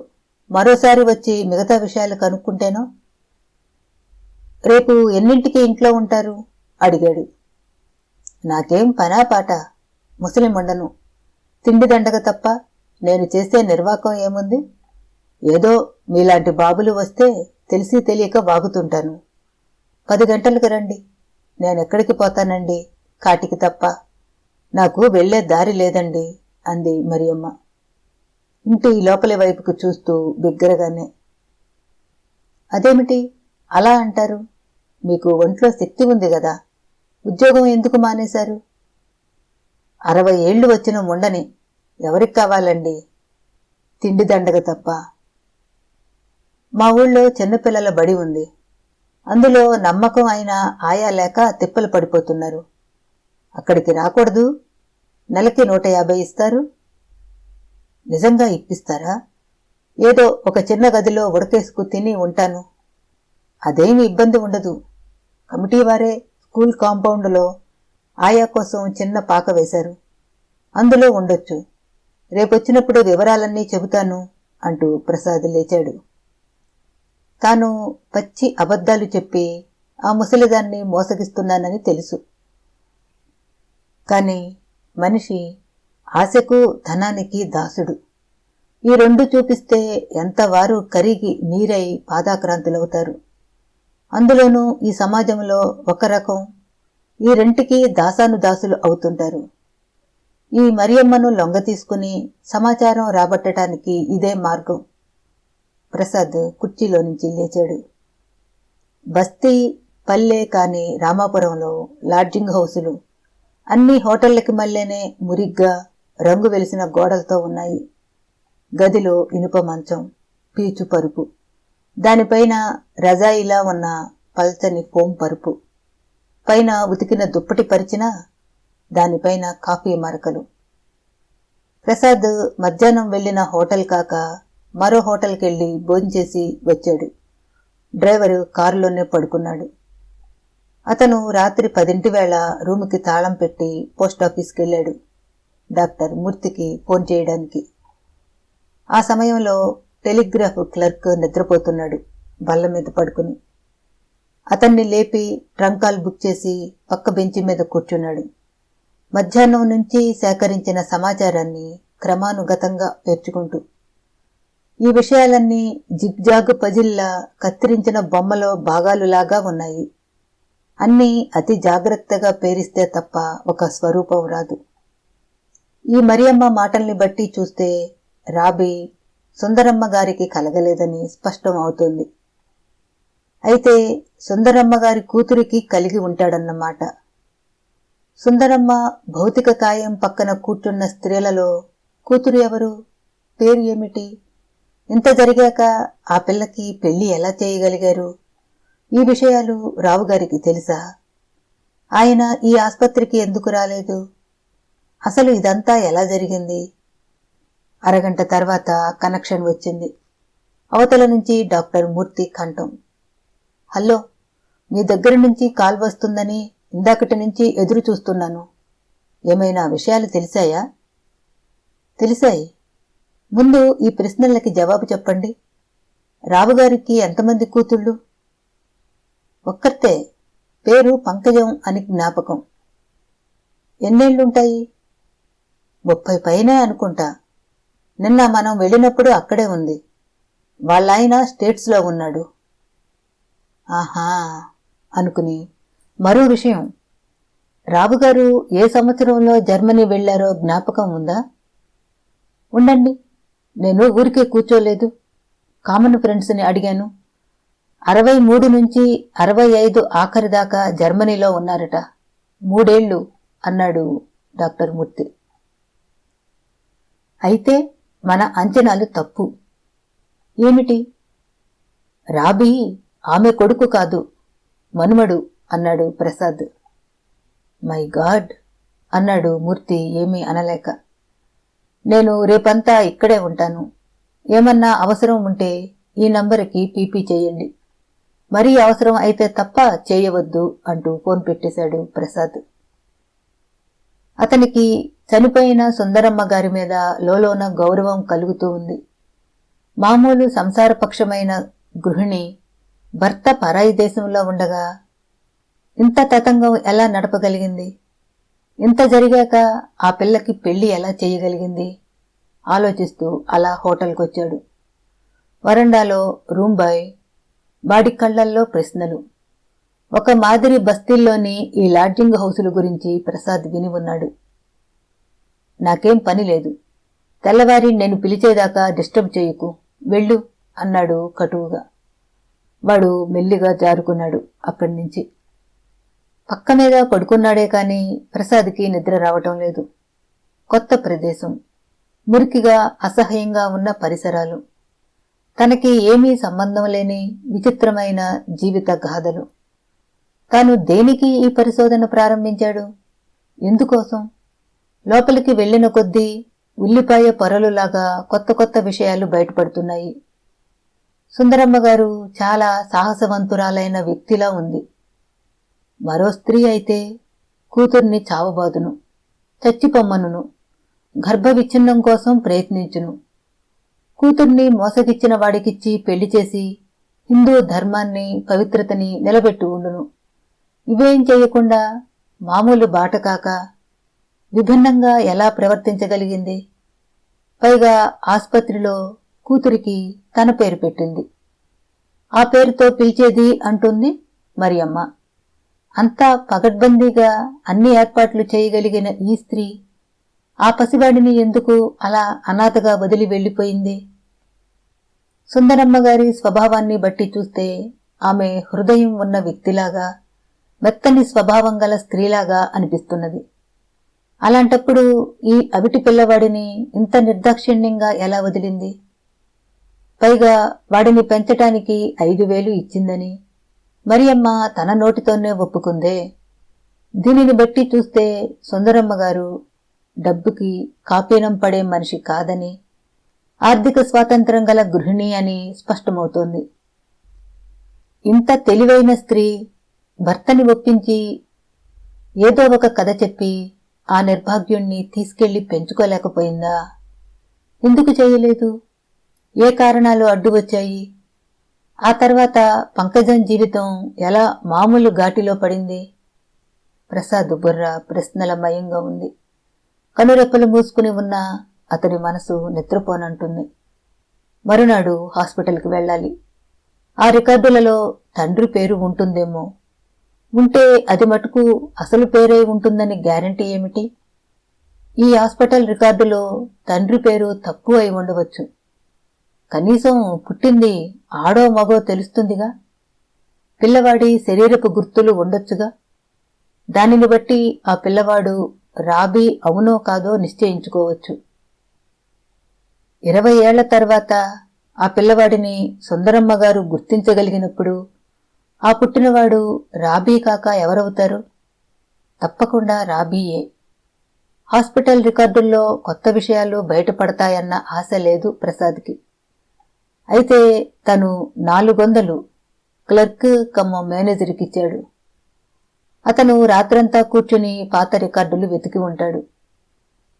మరోసారి వచ్చి మిగతా విషయాలు కనుక్కుంటేనో. రేపు ఎన్నింటికి ఇంట్లో ఉంటారు అడిగాడు. నాకేం పనా పాట, ముసలిమండను. తిండి దండగ తప్ప నేను చేసే నిర్వాకం ఏముంది? ఏదో మీలాంటి బాబులు వస్తే తెలిసి తెలియక వాగుతుంటాను. 10 గంటలకు రండి. నేనెక్కడికి పోతానండి, కాటికి తప్ప. నాకు వెళ్లే దారి లేదండి అంది మరియమ్మ ఇంటి లోపలి వైపుకు చూస్తూ బిగ్గరగానే. అదేమిటి అలా అంటారు? మీకు ఒంట్లో శక్తి ఉంది గదా, ఉద్యోగం ఎందుకు మానేశారు? 60 ఏళ్లు వచ్చిన ముండని ఎవరికి కావాలండి, తిండి దండగ తప్ప. మా ఊళ్ళో చిన్నపిల్లల బడి ఉంది. అందులో నమ్మకం అయినా ఆయా లేక తిప్పలు పడిపోతున్నారు. అక్కడికి రాకూడదు? నెలకి 150 ఇస్తారు. నిజంగా ఇప్పిస్తారా? ఏదో ఒక చిన్న గదిలో ఉడకేసుకు తిని ఉంటాను. అదేమి ఇబ్బంది ఉండదు. కమిటీ వారే స్కూల్ కాంపౌండ్లో ఆయా కోసం చిన్న పాక వేశారు. అందులో ఉండొచ్చు. రేపొచ్చినప్పుడు వివరాలన్నీ చెబుతాను అంటూ ప్రసాద్ లేచాడు. తాను పచ్చి అబద్ధాలు చెప్పి ఆ ముసలిదాన్ని మోసగిస్తున్నానని తెలుసు. కాని మనిషి ఆశకు ధనానికి దాసుడు. ఈ రెండు చూపిస్తే ఎంతవారు కరిగి నీరై పాదాక్రాంతులవుతారు. అందులోనూ ఈ సమాజంలో ఒక రకం ఈ రెంటికి దాసానుదాసులు అవుతుంటారు. ఈ మరియమ్మను లొంగ తీసుకుని సమాచారం రాబట్టడానికి ఇదే మార్గం. ప్రసాద్ కుర్చీలో నుంచి లేచాడు. బస్తీ పల్లె కాని రామాపురంలో లాడ్జింగ్ హౌసులు అన్ని హోటళ్లకి మళ్ళేనే మురిగ్గా రంగు వెలిసిన గోడలతో ఉన్నాయి. గదిలో ఇనుప మంచం, పీచు పరుపు, దానిపైన రజాయిలా ఉన్న పల్చని ఫోం పరుపు, పైన ఉతికిన దుప్పటి పరిచినా దానిపైన కాఫీ మరకలు. ప్రసాద్ మధ్యాహ్నం వెళ్లిన హోటల్ కాక మరో హోటల్కెళ్లి భోంచేసి వచ్చాడు. డ్రైవరు కారులోనే పడుకున్నాడు. అతను రాత్రి 10 వేళ రూముకి తాళం పెట్టి పోస్టాఫీస్కెళ్లాడు డాక్టర్ మూర్తికి ఫోన్ చేయడానికి. ఆ సమయంలో టెలిగ్రాఫ్ క్లర్క్ నిద్రపోతున్నాడు బల్ల మీద పడుకుని. అతన్ని లేపి ట్రంకాల్ బుక్ చేసి పక్క బెంచి మీద కూర్చున్నాడు. మధ్యాహ్నం నుంచి సేకరించిన సమాచారాన్ని క్రమానుగతంగా పేర్చుకుంటూ. ఈ విషయాలన్నీ జిగ్జాగ్ పజిల్లా కత్తిరించిన బొమ్మలో భాగాలులాగా ఉన్నాయి. అన్నీ అతి జాగ్రత్తగా పేరిస్తే తప్ప ఒక స్వరూపం రాదు. ఈ మరియమ్మ మాటల్ని బట్టి చూస్తే రాబీ సుందరమ్మ గారికి కలగలేదని స్పష్టం అవుతుంది. అయితే సుందరమ్మ గారి కూతురికి కలిగి ఉంటాడన్నమాట. సుందరమ్మ భౌతిక కాయం పక్కన కూర్చున్న స్త్రీలలో కూతురు ఎవరు? పేరు ఏమిటి? ఇంత జరిగాక ఆ పిల్లకి పెళ్లి ఎలా చేయగలిగారు? ఈ విషయాలు రావుగారికి తెలుసా? ఆయన ఈ ఆస్పత్రికి ఎందుకు రాలేదు? అసలు ఇదంతా ఎలా జరిగింది? అరగంట తర్వాత కనెక్షన్ వచ్చింది. అవతల నుంచి డాక్టర్ మూర్తి కంఠం. హలో, మీ దగ్గర నుంచి కాల్ వస్తుందని ఇందాకటి నుంచి ఎదురు చూస్తున్నాను. ఏమైనా విషయాలు తెలిసాయా? తెలిసాయి. ముందు ఈ ప్రశ్నలకి జవాబు చెప్పండి. రావుగారికి ఎంతమంది కూతుళ్ళు? ఒక్కర్తే, పేరు పంకజం అని జ్ఞాపకం. ఎన్నేళ్లుంటాయి? 30 పైనే అనుకుంటా. నిన్న మనం వెళ్ళినప్పుడు అక్కడే ఉంది. వాళ్ళాయన స్టేట్స్లో ఉన్నాడు. ఆహా అనుకుని, మరో విషయం, రావుగారు ఏ సంవత్సరంలో జర్మనీ వెళ్లారో జ్ఞాపకం ఉందా? ఉండండి, నేను ఊరికే కూర్చోలేదు. కామన్ ఫ్రెండ్స్ని అడిగాను. 63 నుంచి 65 ఆఖరిదాకా జర్మనీలో ఉన్నారట. 3 ఏళ్లు అన్నాడు డాక్టర్ మూర్తి. అయితే మన అంచనాలు తప్పు. ఏమిటి? రాబీ ఆమె కొడుకు కాదు, మనుమడు అన్నాడు ప్రసాద్. మై గాడ్ అన్నాడు మూర్తి ఏమీ అనలేక. నేను రేపంతా ఇక్కడే ఉంటాను. ఏమన్నా అవసరం ఉంటే ఈ నంబరుకి పీపీ చేయండి. మరీ అవసరం అయితే తప్ప చేయవద్దు అంటూ ఫోన్ పెట్టేశాడు ప్రసాద్. అతనికి చనిపోయిన సుందరమ్మ గారి మీద లోలోన గౌరవం కలుగుతూ ఉంది. మామూలు సంసారపక్షమైన గృహిణి భర్త పరాయి దేశంలో ఉండగా ఇంత తతంగం ఎలా నడపగలిగింది? ఇంత జరిగాక ఆ పిల్లకి పెళ్లి ఎలా చేయగలిగింది? ఆలోచిస్తూ అలా హోటల్కొచ్చాడు. వరండాలో రూమ్ బాయ్ వాడి కళ్లల్లో ప్రశ్నలు. ఒక మాదిరి బస్తీల్లోని ఈ లాడ్జింగ్ హౌసుల గురించి ప్రసాద్ విని ఉన్నాడు. నాకేం పని లేదు. తెల్లవారి నేను పిలిచేదాకా డిస్టర్బ్ చేయకు, వెళ్ళు అన్నాడు కటువుగా. వాడు మెల్లిగా జారుకున్నాడు అక్కడి నుంచి. పక్క మీద పడుకున్నాడే కాని ప్రసాద్కి నిద్ర రావటం లేదు. కొత్త ప్రదేశం, మురికిగా అసహ్యంగా ఉన్న పరిసరాలు, తనకి ఏమీ సంబంధం లేని విచిత్రమైన జీవిత గాథలు. తాను దేనికి ఈ పరిశోధన ప్రారంభించాడు? ఎందుకోసం? లోపలికి వెళ్లిన కొద్దీ ఉల్లిపాయ పొరలులాగా కొత్త కొత్త విషయాలు బయటపడుతున్నాయి. సుందరమ్మ గారు చాలా సాహసవంతురాలైన వ్యక్తిలా ఉంది. మరో స్త్రీ అయితే కూతుర్ని చావబాదును, చచ్చిపొమ్మనును, గర్భవిచ్ఛిన్నం కోసం ప్రయత్నించును. కూతుర్ని మోసగిచ్చిన వాడికిచ్చి పెళ్లి చేసి హిందూ ధర్మాన్ని పవిత్రతని నిలబెట్టి ఉండును. ఇవేం చేయకుండా మామూలు బాట కాక విభిన్నంగా ఎలా ప్రవర్తించగలిగింది? పైగా ఆస్పత్రిలో కూతురికి తన పేరు పెట్టింది. ఆ పేరుతో పిలిచేది అంటుంది మరి అమ్మ. అంతా పగడ్బందీగా అన్ని ఏర్పాట్లు చేయగలిగిన ఈ స్త్రీ ఆ పసివాడిని ఎందుకు అలా అనాథగా వదిలి వెళ్లిపోయింది? సుందరమ్మ గారి స్వభావాన్ని బట్టి చూస్తే ఆమె హృదయం ఉన్న వ్యక్తిలాగా, మెత్తని స్వభావం గల స్త్రీలాగా అనిపిస్తున్నది. అలాంటప్పుడు ఈ అవిటి పిల్లవాడిని ఇంత నిర్దాక్షిణ్యంగా ఎలా వదిలింది? పైగా వాడిని పెంచటానికి 5,000 ఇచ్చిందని మరియమ్మ తన నోటితోనే ఒప్పుకుందే. దీనిని బట్టి చూస్తే సుందరమ్మ గారు డబ్బుకి కాపీనం పడే మనిషి కాదని, ఆర్థిక స్వాతంత్రం గల గృహిణి అని స్పష్టమవుతోంది. ఇంత తెలివైన స్త్రీ భర్తని ఒప్పించి ఏదో ఒక కథ చెప్పి ఆ నిర్భాగ్యుణ్ణి తీసుకెళ్లి పెంచుకోలేకపోయిందా? ఎందుకు చేయలేదు? ఏ కారణాలు అడ్డు వచ్చాయి? ఆ తర్వాత పంకజం జీవితం ఎలా మామూలు ఘాటిలో పడింది? ప్రసాద్ బుర్ర ప్రశ్నలమయంగా ఉంది. కనురెప్పలు మూసుకుని ఉన్న అతడి మనసు నిద్రపోనంటుంది. మరునాడు హాస్పిటల్కి వెళ్ళాలి. ఆ రికార్డులలో తండ్రి పేరు ఉంటుందేమో. ఉంటే అది మటుకు అసలు పేరే ఉంటుందని గ్యారంటీ ఏమిటి? ఈ హాస్పిటల్ రికార్డులో తండ్రి పేరు తప్పు అయి ఉండవచ్చు. కనీసం పుట్టింది ఆడో మగో తెలుస్తుందిగా. పిల్లవాడి శరీరపు గుర్తులు ఉండొచ్చుగా. దానిని బట్టి ఆ పిల్లవాడు రాబీ అవునో కాదో నిశ్చయించుకోవచ్చు. 20 ఏళ్ల తర్వాత ఆ పిల్లవాడిని సుందరమ్మ గారు గుర్తించగలిగినప్పుడు ఆ పుట్టినవాడు రాబీ కాక ఎవరవుతారు? తప్పకుండా రాబీయే. హాస్పిటల్ రికార్డుల్లో కొత్త విషయాలు బయటపడతాయన్న ఆశ లేదు ప్రసాద్కి. అయితే తను 400 క్లర్క్ కమ్మ మేనేజర్కిచ్చాడు. అతను రాత్రంతా కూర్చుని పాత రికార్డులు వెతికి ఉంటాడు.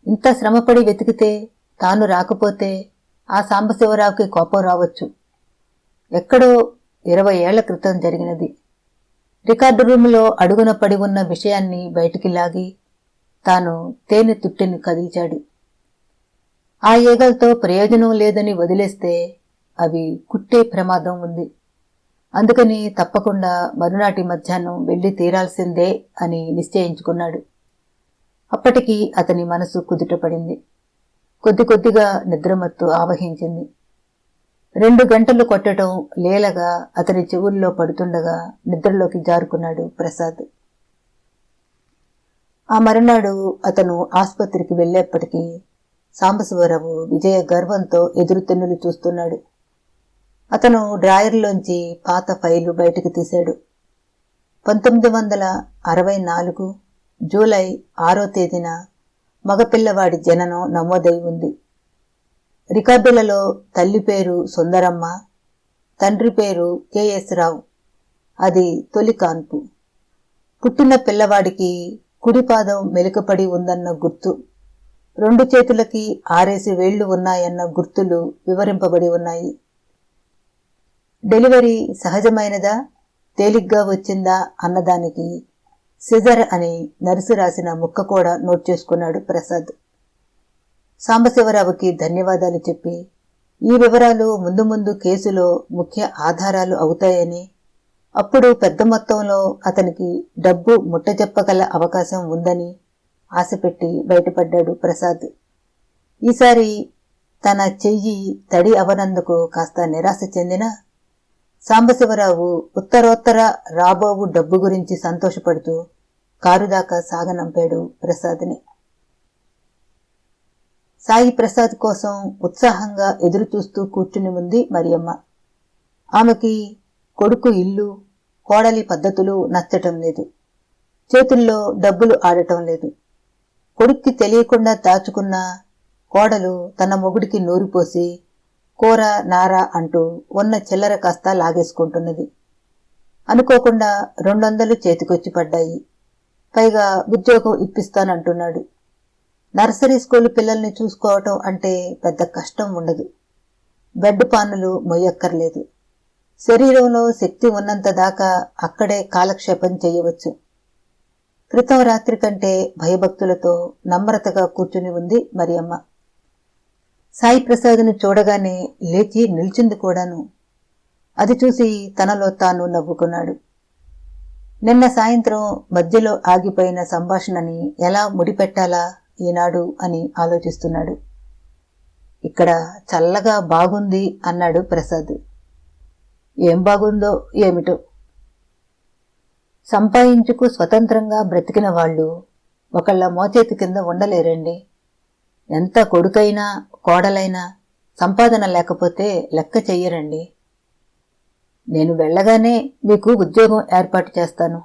ఇంత శ్రమపడి వెతికితే తాను రాకపోతే ఆ సాంబశివరావుకి కోపం రావచ్చు. ఎక్కడో 20 ఏళ్ల క్రితం జరిగినది. రికార్డు రూములో అడుగున పడి ఉన్న విషయాన్ని బయటికి లాగి తాను తేనె తుట్టిని కదిల్చాడు. ఆ ఈగలతో ప్రయోజనం లేదని వదిలేస్తే అవి కుట్టే ప్రమాదం ఉంది. అందుకని తప్పకుండా మరునాటి మధ్యాహ్నం వెళ్లి తీరాల్సిందే అని నిశ్చయించుకున్నాడు. అప్పటికి అతని మనసు కుదుటపడింది. కొద్ది కొద్దిగా నిద్రమత్తు ఆవహించింది. 2 గంటలు కొట్టడం లేలగా అతని చెవుల్లో పడుతుండగా నిద్రలోకి జారుకున్నాడు ప్రసాద్. ఆ మరునాడు అతను ఆస్పత్రికి వెళ్లేప్పటికీ సాంబశివరావు విజయ గర్వంతో ఎదురుతెన్నులు చూస్తున్నాడు. అతను డ్రాయర్లోంచి పాత ఫైలు బయటకు తీశాడు. 1964 జూలై 6వ తేదీన మగపిల్లవాడి జననం నమోదై ఉంది. రికార్డులలో తల్లి పేరు సుందరమ్మ, తండ్రి పేరు కెఎస్ రావు. అది తొలి కాన్పు. పుట్టిన పిల్లవాడికి కుడిపాదం మెలికపడి ఉందన్న గుర్తు, 2 చేతులకి 6 వేళ్లు ఉన్నాయన్న గుర్తులు వివరింపబడి ఉన్నాయి. డెలివరీ సహజమైనదా, తేలిగ్గా వచ్చిందా అన్నదానికి సిజర్ అని నర్సు రాసిన ముక్క కూడా నోట్ చేసుకున్నాడు ప్రసాద్. సాంబశివరావుకి ధన్యవాదాలు చెప్పి, ఈ వివరాలు ముందు ముందు కేసులో ముఖ్య ఆధారాలు అవుతాయని, అప్పుడు పెద్ద మొత్తంలో అతనికి డబ్బు ముట్టజెప్పగల అవకాశం ఉందని ఆశపెట్టి బయటపడ్డాడు ప్రసాద్. ఈసారి తన చెయ్యి తడి అవనందుకు కాస్త నిరాశ చెందిన సాంబశివరావు ఉత్తరోత్తర రాబోవు డబ్బు గురించి సంతోషపడుతూ కారు దాకా సాగనంపాడు ప్రసాద్ని. సాయి ప్రసాద్ కోసం ఉత్సాహంగా ఎదురుచూస్తూ కూర్చుని ఉంది మరియమ్మ. ఆమెకి కొడుకు ఇల్లు, కోడలి పద్ధతులు నచ్చటం లేదు. చేతుల్లో డబ్బులు ఆడటం లేదు. కొడుక్కి తెలియకుండా దాచుకున్న కోడలు తన మొగుడికి నూరిపోసి కూర నార అంటూ ఉన్న చిల్లర కాస్త లాగేసుకుంటున్నది. అనుకోకుండా 200 చేతికొచ్చి పడ్డాయి. పైగా ఉద్యోగం ఇప్పిస్తానంటున్నాడు. నర్సరీ స్కూల్ పిల్లల్ని చూసుకోవటం అంటే పెద్ద కష్టం ఉండదు. బెడ్ పానులు మొయ్యక్కర్లేదు. శరీరంలో శక్తి ఉన్నంత దాకా అక్కడే కాలక్షేపం చేయవచ్చు. క్రితం రాత్రి కంటే భయభక్తులతో నమ్రతగా కూర్చుని ఉంది మరియమ్మ. సాయి ప్రసాద్ను చూడగానే లేచి నిల్చుంది కూడాను. అది చూసి తనలో తాను నవ్వుకున్నాడు. నిన్న సాయంత్రం మధ్యలో ఆగిపోయిన సంభాషణని ఎలా ముడిపెట్టాలా ఈనాడు అని ఆలోచిస్తున్నాడు. ఇక్కడ చల్లగా బాగుంది అన్నాడు ప్రసాద్. ఏం బాగుందో ఏమిటో. సంపాదించుకు స్వతంత్రంగా బ్రతికిన వాళ్ళు ఒకళ్ళ మోచేతి కింద ఉండలేరండి. ఎంత కొడుకైనా కోడలైనా సంపాదన లేకపోతే లెక్క చెయ్యరండి. నేను వెళ్ళగానే మీకు ఉద్యోగం ఏర్పాటు చేస్తాను.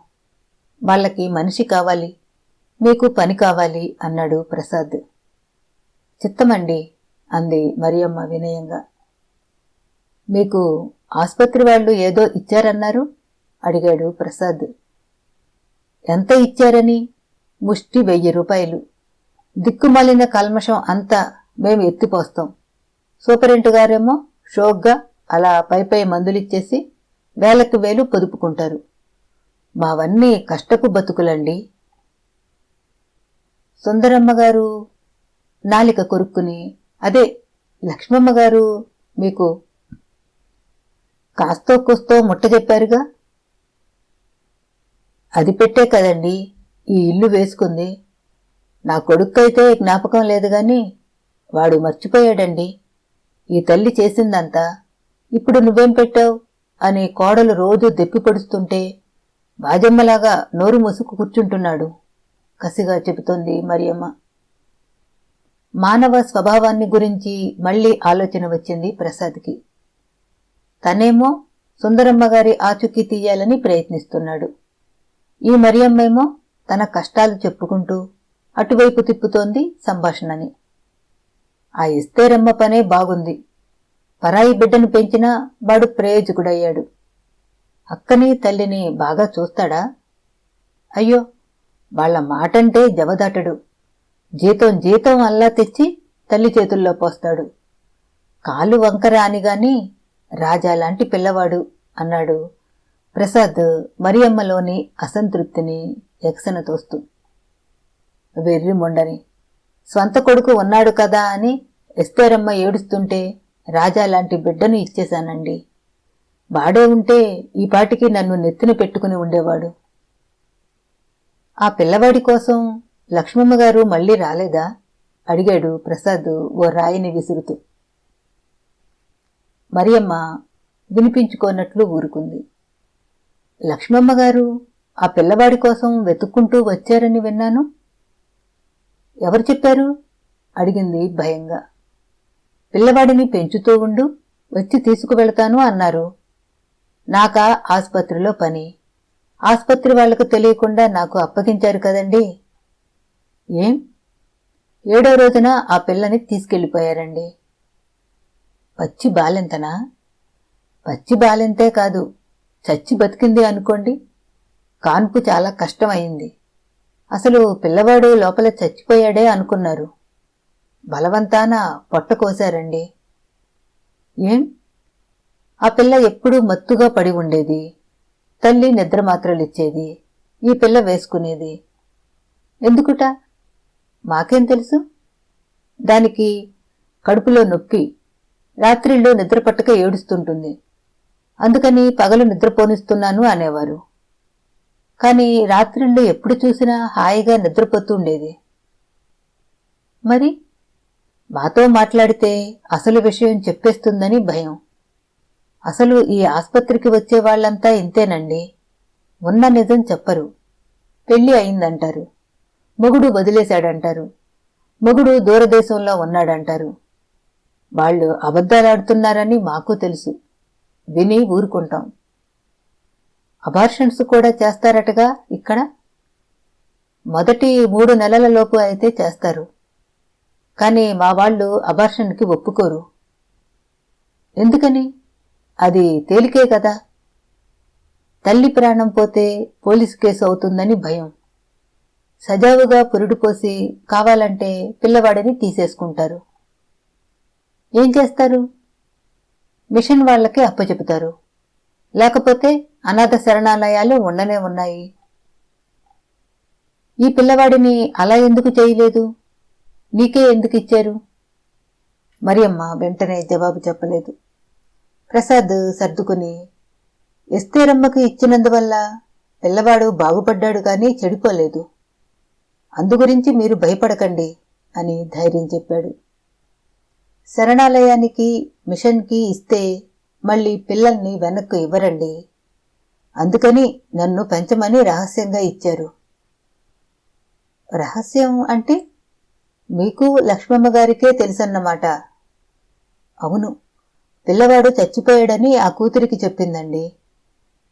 వాళ్ళకి మనిషి కావాలి, మీకు పని కావాలి అన్నాడు ప్రసాద్. చిత్తమండి అంది మరియమ్మ వినయంగా. మీకు ఆస్పత్రి వాళ్ళు ఏదో ఇచ్చారన్నారు అడిగాడు ప్రసాద్. ఎంత ఇచ్చారని? ముష్టి 1000 రూపాయలు. దిక్కుమాలిన కల్మషం అంతా మేము ఎత్తిపోస్తాం. సూపరింటు గారేమో షోగ్గా అలా పై మందులిచ్చేసి 1000కి 1000 పొదుపుకుంటారు. మావన్నీ కష్టపు బతుకులండి. సుందరమ్మగారు నాలిక కొరుక్కుని, అదే లక్ష్మమ్మగారు మీకు కాస్తో కూస్తో ముట్ట చెప్పారుగా. అది పెట్టే కదండి ఈ ఇల్లు వేసుకుంది. నా కొడుక్కైతే జ్ఞాపకం లేదు గాని వాడు మర్చిపోయాడండి. ఈ తల్లి చేసిందంతా ఇప్పుడు నువ్వేం పెట్టావు అని కోడలు రోజు దెప్పి పొడుస్తుంటే బాజమ్మలాగా నోరు మూసుకు కూర్చుంటున్నాడు కసిగా చెబుతోంది మరియమ్మ. మానవ స్వభావాన్ని గురించి మళ్లీ ఆలోచన వచ్చింది ప్రసాద్కి. తనేమో సుందరమ్మగారి ఆచూకీ తీయాలని ప్రయత్నిస్తున్నాడు. ఈ మరియమ్మేమో తన కష్టాలు చెప్పుకుంటూ అటువైపు తిప్పుతోంది సంభాషణని. ఆ ఇస్తేరమ్మ పనే బాగుంది. పరాయి బిడ్డను పెంచినా వాడు ప్రయోజకుడయ్యాడు. అక్కని తల్లిని బాగా చూస్తాడా? అయ్యో, వాళ్ల మాటంటే జవదాటడు. జీతం అల్లా తెచ్చి తల్లి చేతుల్లో పోస్తాడు. కాలు వంకర అనిగాని రాజాలాంటి పిల్లవాడు అన్నాడు ప్రసాద్ మరియమ్మలోని అసంతృప్తిని ఎక్సన తోస్తూ. వెర్రి మొండని, స్వంత కొడుకు ఉన్నాడు కదా అని ఎస్తేరమ్మ ఏడుస్తుంటే రాజాలాంటి బిడ్డను ఇచ్చేశానండి. వాడే ఉంటే ఈ పాటికి నన్ను నెత్తిన పెట్టుకుని ఉండేవాడు. ఆ పిల్లవాడి కోసం లక్ష్మమ్మగారు మళ్లీ రాలేదా అడిగాడు ప్రసాద్ ఓ రాయిని విసురుతూ. మరియమ్మ వినిపించుకోనట్లు ఊరుకుంది. లక్ష్మమ్మగారు ఆ పిల్లవాడి కోసం వెతుక్కుంటూ వచ్చారని విన్నాను. ఎవరు చెప్పారు అడిగింది భయంగా. పిల్లవాడిని పెంచుతూ ఉండు, వచ్చి తీసుకువెళతాను అన్నారు. నాకా ఆసుపత్రిలో పని. ఆసుపత్రి వాళ్లకు తెలియకుండా నాకు అప్పగించారు కదండి. ఏం? 7వ రోజున ఆ పిల్లని తీసుకెళ్లిపోయారండి. పచ్చి బాలెంతనా? పచ్చి బాలెంతే కాదు, చచ్చి బతికింది అనుకోండి. కాన్పు చాలా కష్టమైంది. అసలు పిల్లవాడు లోపల చచ్చిపోయాడే అనుకున్నారు. బలవంతాన పొట్ట కోశారండి. ఏం? ఆ పిల్ల ఎప్పుడూ మత్తుగా పడి ఉండేది. తల్లి నిద్రమాత్రలిచ్చేది. ఈ పిల్ల వేసుకునేది. ఎందుకుట? మాకేం తెలుసు. దానికి కడుపులో నొప్పి, రాత్రిళ్ళు నిద్రపట్టక ఏడుస్తుంటుంది. అందుకని పగలు నిద్రపోనిస్తున్నాను అనేవారు. కాని రాత్రిళ్ళు ఎప్పుడు చూసినా హాయిగా నిద్రపోతూ ఉండేది. మరి మాతో మాట్లాడితే అసలు విషయం చెప్పేస్తుందని భయం. అసలు ఈ ఆస్పత్రికి వచ్చేవాళ్లంతా ఇంతేనండి. ఉన్న నిజం చెప్పరు. పెళ్లి అయిందంటారు, మొగుడు వదిలేశాడంటారు, మొగుడు దూరదేశంలో ఉన్నాడంటారు. వాళ్ళు అబద్ధాలాడుతున్నారని మాకు తెలుసు. విని ఊరుకుంటాం. అబార్షన్స్ కూడా చేస్తారటగా ఇక్కడ? మొదటి 3 నెలలలోపు అయితే చేస్తారు. కాని మా వాళ్ళు అబార్షన్కి ఒప్పుకోరు. ఎందుకని? అది తేలికే కదా. తల్లి ప్రాణం పోతే పోలీసు కేసు అవుతుందని భయం. సజావుగా పురుడు పోసి కావాలంటే పిల్లవాడిని తీసేసుకుంటారు. ఏం చేస్తారు? మిషన్ వాళ్లకి అప్పచెపుతారు. లేకపోతే అనాథ శరణాలయాలు ఉండనే ఉన్నాయి. ఈ పిల్లవాడిని అలా ఎందుకు చేయలేదు? నీకే ఎందుకు ఇచ్చారు? మరియమ్మ వెంటనే జవాబు చెప్పలేదు. ప్రసాద్ సర్దుకుని, ఎస్తేరమ్మకు ఇచ్చినందువల్ల పిల్లవాడు బాగుపడ్డాడు గాని చెడిపోలేదు. అందుగురించి మీరు భయపడకండి అని ధైర్యం చెప్పాడు. శరణాలయానికి, మిషన్కి ఇస్తే మళ్ళీ పిల్లల్ని వెనక్కు ఇవ్వరండి. అందుకని నన్ను పెంచమని రహస్యంగా ఇచ్చారు. రహస్యం అంటే మీకు లక్ష్మమ్మ గారికే తెలుసన్నమాట. అవును, పిల్లవాడు చచ్చిపోయాడని ఆ కూతురికి చెప్పిందండి.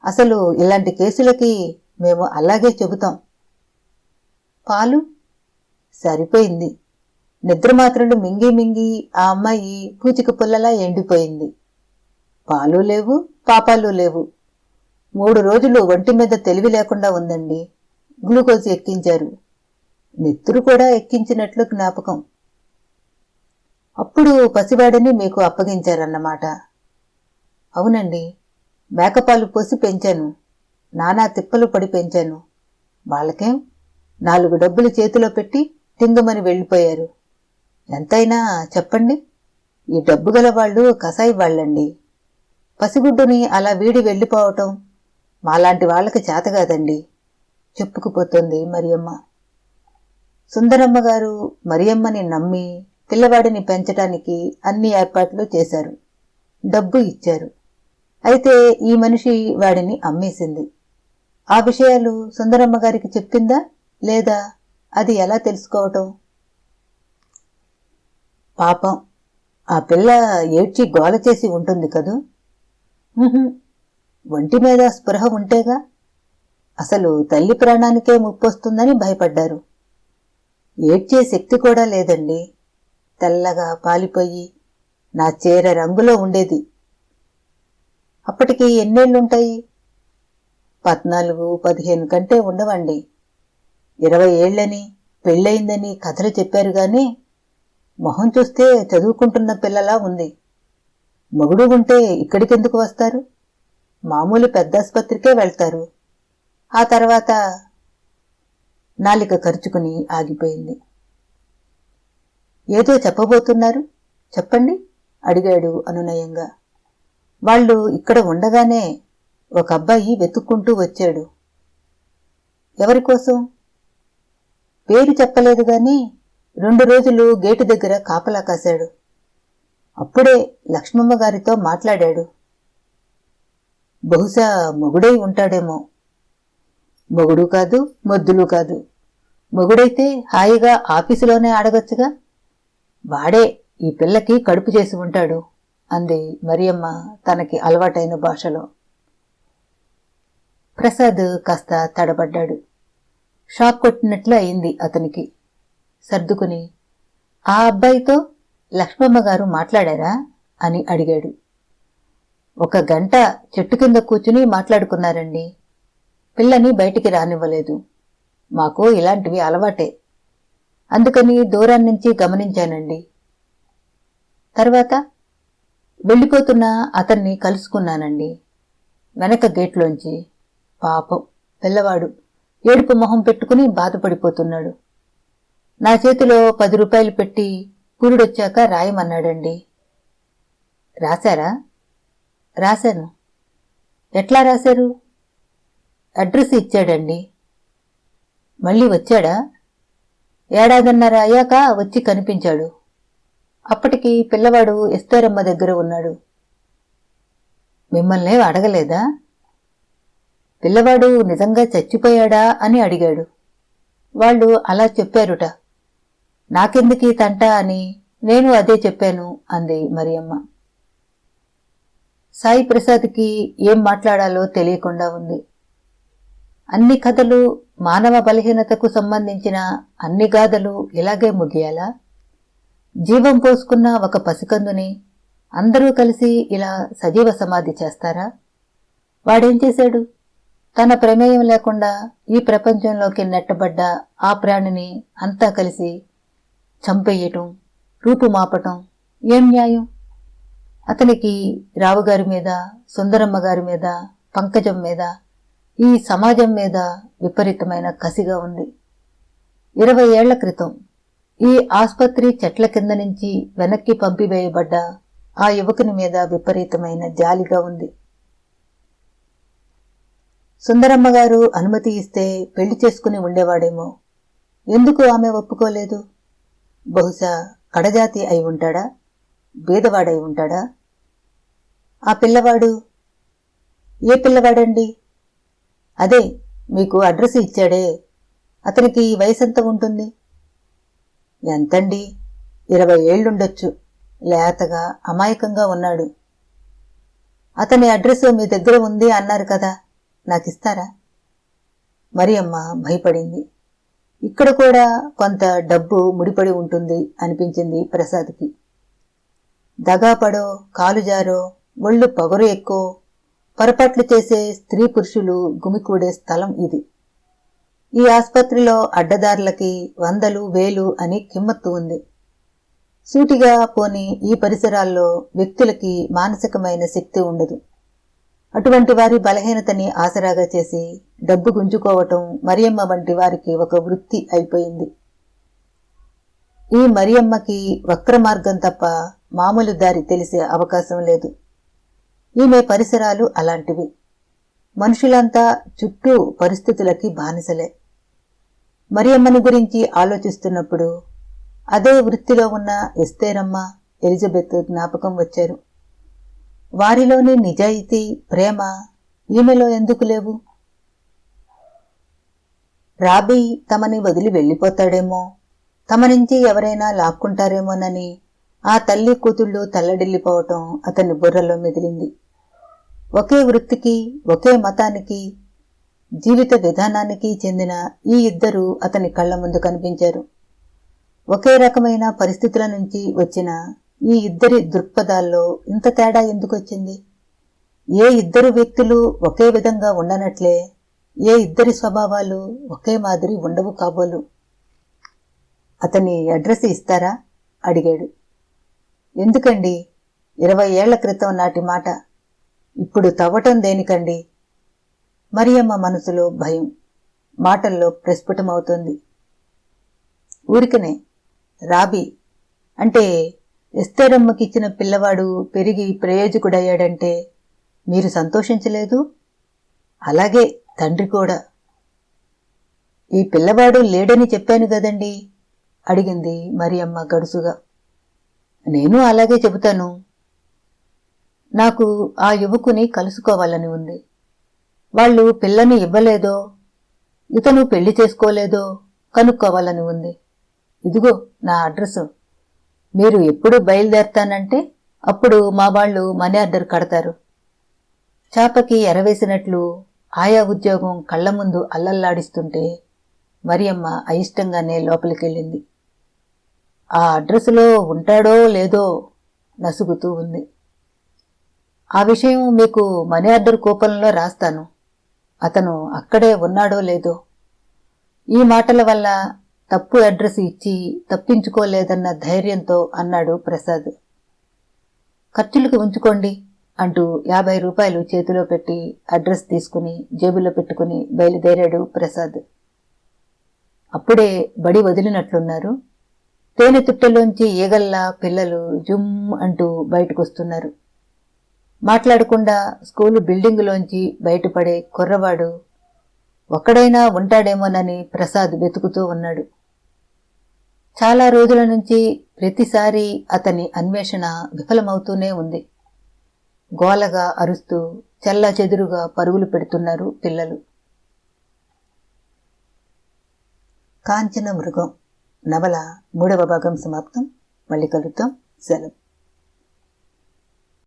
అసలు ఇలాంటి కేసులకి మేము అలాగే చెబుతాం. పాలు? సరిపోయింది. నిద్రమాత్రలు మింగి మింగి ఆ అమ్మాయి పూచిక పుల్లలా ఎండిపోయింది. పాలు లేవు, పాపాలు లేవు. 3 రోజులు ఒంటి మీద తెలివి లేకుండా ఉందండి. గ్లూకోజ్ ఎక్కించారు. నెత్తురు కూడా ఎక్కించినట్లు జ్ఞాపకం. అప్పుడు పసివాడిని మీకు అప్పగించారన్నమాట. అవునండి, మేకపాలు పోసి పెంచాను. నానా తిప్పలు పడి పెంచాను. వాళ్ళకేం 4 డబ్బులు చేతిలో పెట్టి తింగమని వెళ్ళిపోయారు. ఎంతైనా చెప్పండి, ఈ డబ్బు గల వాళ్ళు కసాయి వాళ్లండి. పసిగుడ్డుని అలా వీడి వెళ్ళిపోవటం మాలాంటి వాళ్లకి చేతగాదండి చెప్పుకుపోతోంది మరియమ్మ. సుందరమ్మ గారు మరియమ్మని నమ్మి పిల్లవాడిని పెంచటానికి అన్ని ఏర్పాట్లు చేశారు. డబ్బు ఇచ్చారు. అయితే ఈ మనిషి వాడిని అమ్మేసింది. ఆ విషయాలు సుందరమ్మ గారికి చెప్పిందా లేదా? అది ఎలా తెలుసుకోవటం? పాపం, ఆ పిల్ల ఏడ్చి గోల చేసి ఉంటుంది కదూ. ఒంటి మీద స్పృహ ఉంటేగా. అసలు తల్లి ప్రాణానికే ముప్పొస్తుందని భయపడ్డారు. ఏడ్చే శక్తి కూడా లేదండి. తెల్లగా పాలిపోయి నా చీర రంగులో ఉండేది. అప్పటికి ఎన్నేళ్లుంటాయి? 14, 15 కంటే ఉండవండి. 20 ఏళ్లని, పెళ్ళయిందని కథలు చెప్పారు గాని మొహం చూస్తే చదువుకుంటున్న పిల్లలా ఉంది. మొగుడు ఉంటే ఇక్కడికెందుకు వస్తారు? మామూలు పెద్దాసుపత్రికే వెళ్తారు. ఆ తర్వాత నాలిక ఖర్చుకుని ఆగిపోయింది. ఏదో చెప్పబోతున్నారు, చెప్పండి అడిగాడు అనునయంగా. వాళ్ళు ఇక్కడ ఉండగానే ఒక అబ్బాయి వెతుక్కుంటూ వచ్చాడు. ఎవరికోసం? పేరు చెప్పలేదు గాని 2 రోజులు గేటు దగ్గర కాపలా కాశాడు. అప్పుడే లక్ష్మమ్మ గారితో మాట్లాడాడు. బహుశా మొగుడై ఉంటాడేమో. మొగుడు కాదు, మొద్దులు కాదు. మొగుడైతే హాయిగా ఆఫీసులోనే అడగొచ్చుగా. వాడే ఈ పిల్లకి కడుపు చేసి ఉంటాడు అంది మరియమ్మ తనకి అలవాటైన భాషలో. ప్రసాద్ కాస్త తడబడ్డాడు. షాక్ కొట్టినట్లు అయింది అతనికి. సర్దుకుని, ఆ అబ్బాయితో లక్ష్మమ్మ గారు మాట్లాడారా అని అడిగాడు. 1 గంట చెట్టు కింద కూర్చుని మాట్లాడుకున్నారండి. పిల్లని బయటికి రానివ్వలేదు. మాకు ఇలాంటివి అలవాటే. అందుకని దూరాన్నించి గమనించానండి. తర్వాత వెళ్ళిపోతున్న అతన్ని కలుసుకున్నానండి వెనక గేట్లోంచి. పాపం పిల్లవాడు ఏడుపు మొహం పెట్టుకుని బాధపడిపోతున్నాడు. నా చేతిలో 10 రూపాయలు పెట్టి పురుడొచ్చాక రాయమన్నాడండి. రాశారా? రాశాను. ఎట్లా రాశారు? అడ్రస్ ఇచ్చాడండి. మళ్ళీ వచ్చాడా? 1.5 ఏళ్ల అయ్యాక వచ్చి కనిపించాడు. అప్పటికి పిల్లవాడు ఎస్తేరమ్మ దగ్గర ఉన్నాడు. మిమ్మల్నే అడగలేదా? పిల్లవాడు నిజంగా చచ్చిపోయాడా అని అడిగాడు. వాళ్ళు అలా చెప్పారుట. నాకెందుకీ తంట అని నేను అదే చెప్పాను అంది మరియమ్మ. సాయి ప్రసాద్కి ఏం మాట్లాడాలో తెలియకుండా ఉంది. అన్ని కథలు, మానవ బలహీనతకు సంబంధించిన అన్ని గాథలు ఇలాగే ముగియాలా? జీవం పోసుకున్న ఒక పసికందుని అందరూ కలిసి ఇలా సజీవ సమాధి చేస్తారా? వాడేం చేశాడు? తన ప్రమేయం లేకుండా ఈ ప్రపంచంలోకి నెట్టబడ్డ ఆ ప్రాణిని అంతా కలిసి చంపేయటం, రూపుమాపటం ఏం న్యాయం? అతనికి రావుగారి మీద, సుందరమ్మ గారి మీద, పంకజం మీద, ఈ సమాజం మీద విపరీతమైన కసిగా ఉంది. 20 ఏళ్ల క్రితం ఈ ఆస్పత్రి చెట్ల కింద నుంచి వెనక్కి పంపివేయబడ్డ ఆ యువకుని మీద విపరీతమైన జాలిగా ఉంది. సుందరమ్మ గారు అనుమతి ఇస్తే పెళ్లి చేసుకుని ఉండేవాడేమో. ఎందుకు ఆమె ఒప్పుకోలేదు? బహుశా కడజాతి అయి ఉంటాడా? బీదవాడై ఉంటాడా? ఆ పిల్లవాడు ఏ పిల్లవాడండి? అదే మీకు అడ్రస్ ఇచ్చాడే, అతనికి వయసెంత ఉంటుంది? ఎంతండి? 20 ఏళ్లుండొచ్చు. లేతగా అమాయకంగా ఉన్నాడు. అతని అడ్రస్ మీ దగ్గర ఉంది అన్నారు కదా, నాకిస్తారా? మరియమ్మ భయపడింది. ఇక్కడ కూడా కొంత డబ్బు ముడిపడి ఉంటుంది అనిపించింది ప్రసాద్కి. దగాపడో, కాలుజారో, ఒళ్ళు పొగరు ఎక్కువ పొరపాట్లు చేసే స్త్రీ పురుషులు గుమికూడే స్థలం ఇది. ఈ ఆస్పత్రిలో అడ్డదారులకి 100, 1000 అని కిమ్మత్తు ఉంది. సూటిగా పోని ఈ పరిసరాల్లో వ్యక్తులకి మానసికమైన శక్తి ఉండదు. అటువంటి వారి బలహీనతని ఆసరాగా చేసి డబ్బు గుంజుకోవటం మరియమ్మ వంటి వారికి ఒక వృత్తి అయిపోయింది. ఈ మరియమ్మకి వక్ర మార్గం తప్ప మామూలు దారి తెలిసే అవకాశం లేదు. ఈమె పరిసరాలు అలాంటివి. మనుషులంతా చుట్టూ పరిస్థితులకి బానిసలే. మరియమ్మని గురించి ఆలోచిస్తున్నప్పుడు అదే వృత్తిలో ఉన్న ఎస్తేరమ్మ, ఎలిజబెత్ జ్ఞాపకం వచ్చారు. వారిలోని నిజాయితీ, ప్రేమ ఈమెలో ఎందుకు లేవు? రాబీ తమని వదిలి వెళ్ళిపోతాడేమో, తమ నుంచి ఎవరైనా లాక్కుంటారేమోనని ఆ తల్లి కూతుళ్ళు తల్లడిల్లిపోవటం అతని బుర్రలో మెదిలింది. ఒకే వృత్తికి, ఒకే మతానికి, జీవిత విధానానికి చెందిన ఈ ఇద్దరు అతని కళ్ల ముందు కనిపించారు. ఒకే రకమైన పరిస్థితుల నుంచి వచ్చిన ఈ ఇద్దరి దృక్పథాల్లో ఇంత తేడా ఎందుకొచ్చింది? ఏ ఇద్దరు వ్యక్తులు ఒకే విధంగా ఉండనట్లే ఏ ఇద్దరి స్వభావాలు ఒకే మాదిరి ఉండవు కాబోలు. అతని అడ్రస్ ఇస్తారా? అడిగాడు. ఎందుకండి? 20 ఏళ్ల క్రితం నాటి మాట. ఇప్పుడు తవ్వటం దేనికండి? మరియమ్మ మనసులో భయం, మాటల్లో ప్రస్ఫుటమవుతోంది. ఊరికనే రాబీ అంటే ఎస్తేరమ్మకిచ్చిన పిల్లవాడు పెరిగి ప్రయోజకుడయ్యాడంటే మీరు సంతోషించలేదు? అలాగే తండ్రి కూడా. ఈ పిల్లవాడు లేడని చెప్పాను గదండి అడిగింది మరియమ్మ గడుసుగా. నేను అలాగే చెబుతాను. నాకు ఆ యువకుని కలుసుకోవాలని ఉంది. వాళ్ళు పిల్లని ఇవ్వలేదో, ఇతను పెళ్లి చేసుకోలేదో కనుక్కోవాలని ఉంది. ఇదిగో నా అడ్రస్. మీరు ఎప్పుడు బయలుదేరతానంటే అప్పుడు మా వాళ్ళు మనీ ఆర్డర్ కడతారు. చాపకి ఎరవేసినట్లు ఆయా ఉద్యోగం కళ్ల ముందు అల్లల్లాడిస్తుంటే మరియమ్మ అయిష్టంగానే లోపలికెళ్ళింది. ఆ అడ్రస్లో ఉంటాడో లేదో నసుగుతూ ఉంది. ఆ విషయం మీకు మనీ ఆర్డర్ కూపంలో రాస్తాను. అతను అక్కడే ఉన్నాడో లేదో. ఈ మాటల వల్ల తప్పు అడ్రస్ ఇచ్చి తప్పించుకోలేదన్న ధైర్యంతో అన్నాడు ప్రసాద్. ఖర్చులకు ఉంచుకోండి అంటూ 50 రూపాయలు చేతిలో పెట్టి అడ్రస్ తీసుకుని జేబులో పెట్టుకుని బయలుదేరాడు ప్రసాద్. అప్పుడే బడి వదిలినట్లున్నారు. తేనె తుట్టెలోంచి ఈగల్లా పిల్లలు జుమ్ అంటూ బయటకొస్తున్నారు. మాట్లాడకుండా స్కూలు బిల్డింగులోంచి బయటపడే కుర్రవాడు ఒక్కడైనా ఉంటాడేమోనని ప్రసాద్ వెతుకుతూ ఉన్నాడు. చాలా రోజుల నుంచి ప్రతిసారి అతని అన్వేషణ విఫలమవుతూనే ఉంది. గోలగా అరుస్తూ చెల్లాచెదురుగా పరుగులు పెడుతున్నారు పిల్లలు. కాంచన మృగం నవల 3వ భాగం సమాప్తం. మళ్ళీ కలుద్దాం. సెలవు.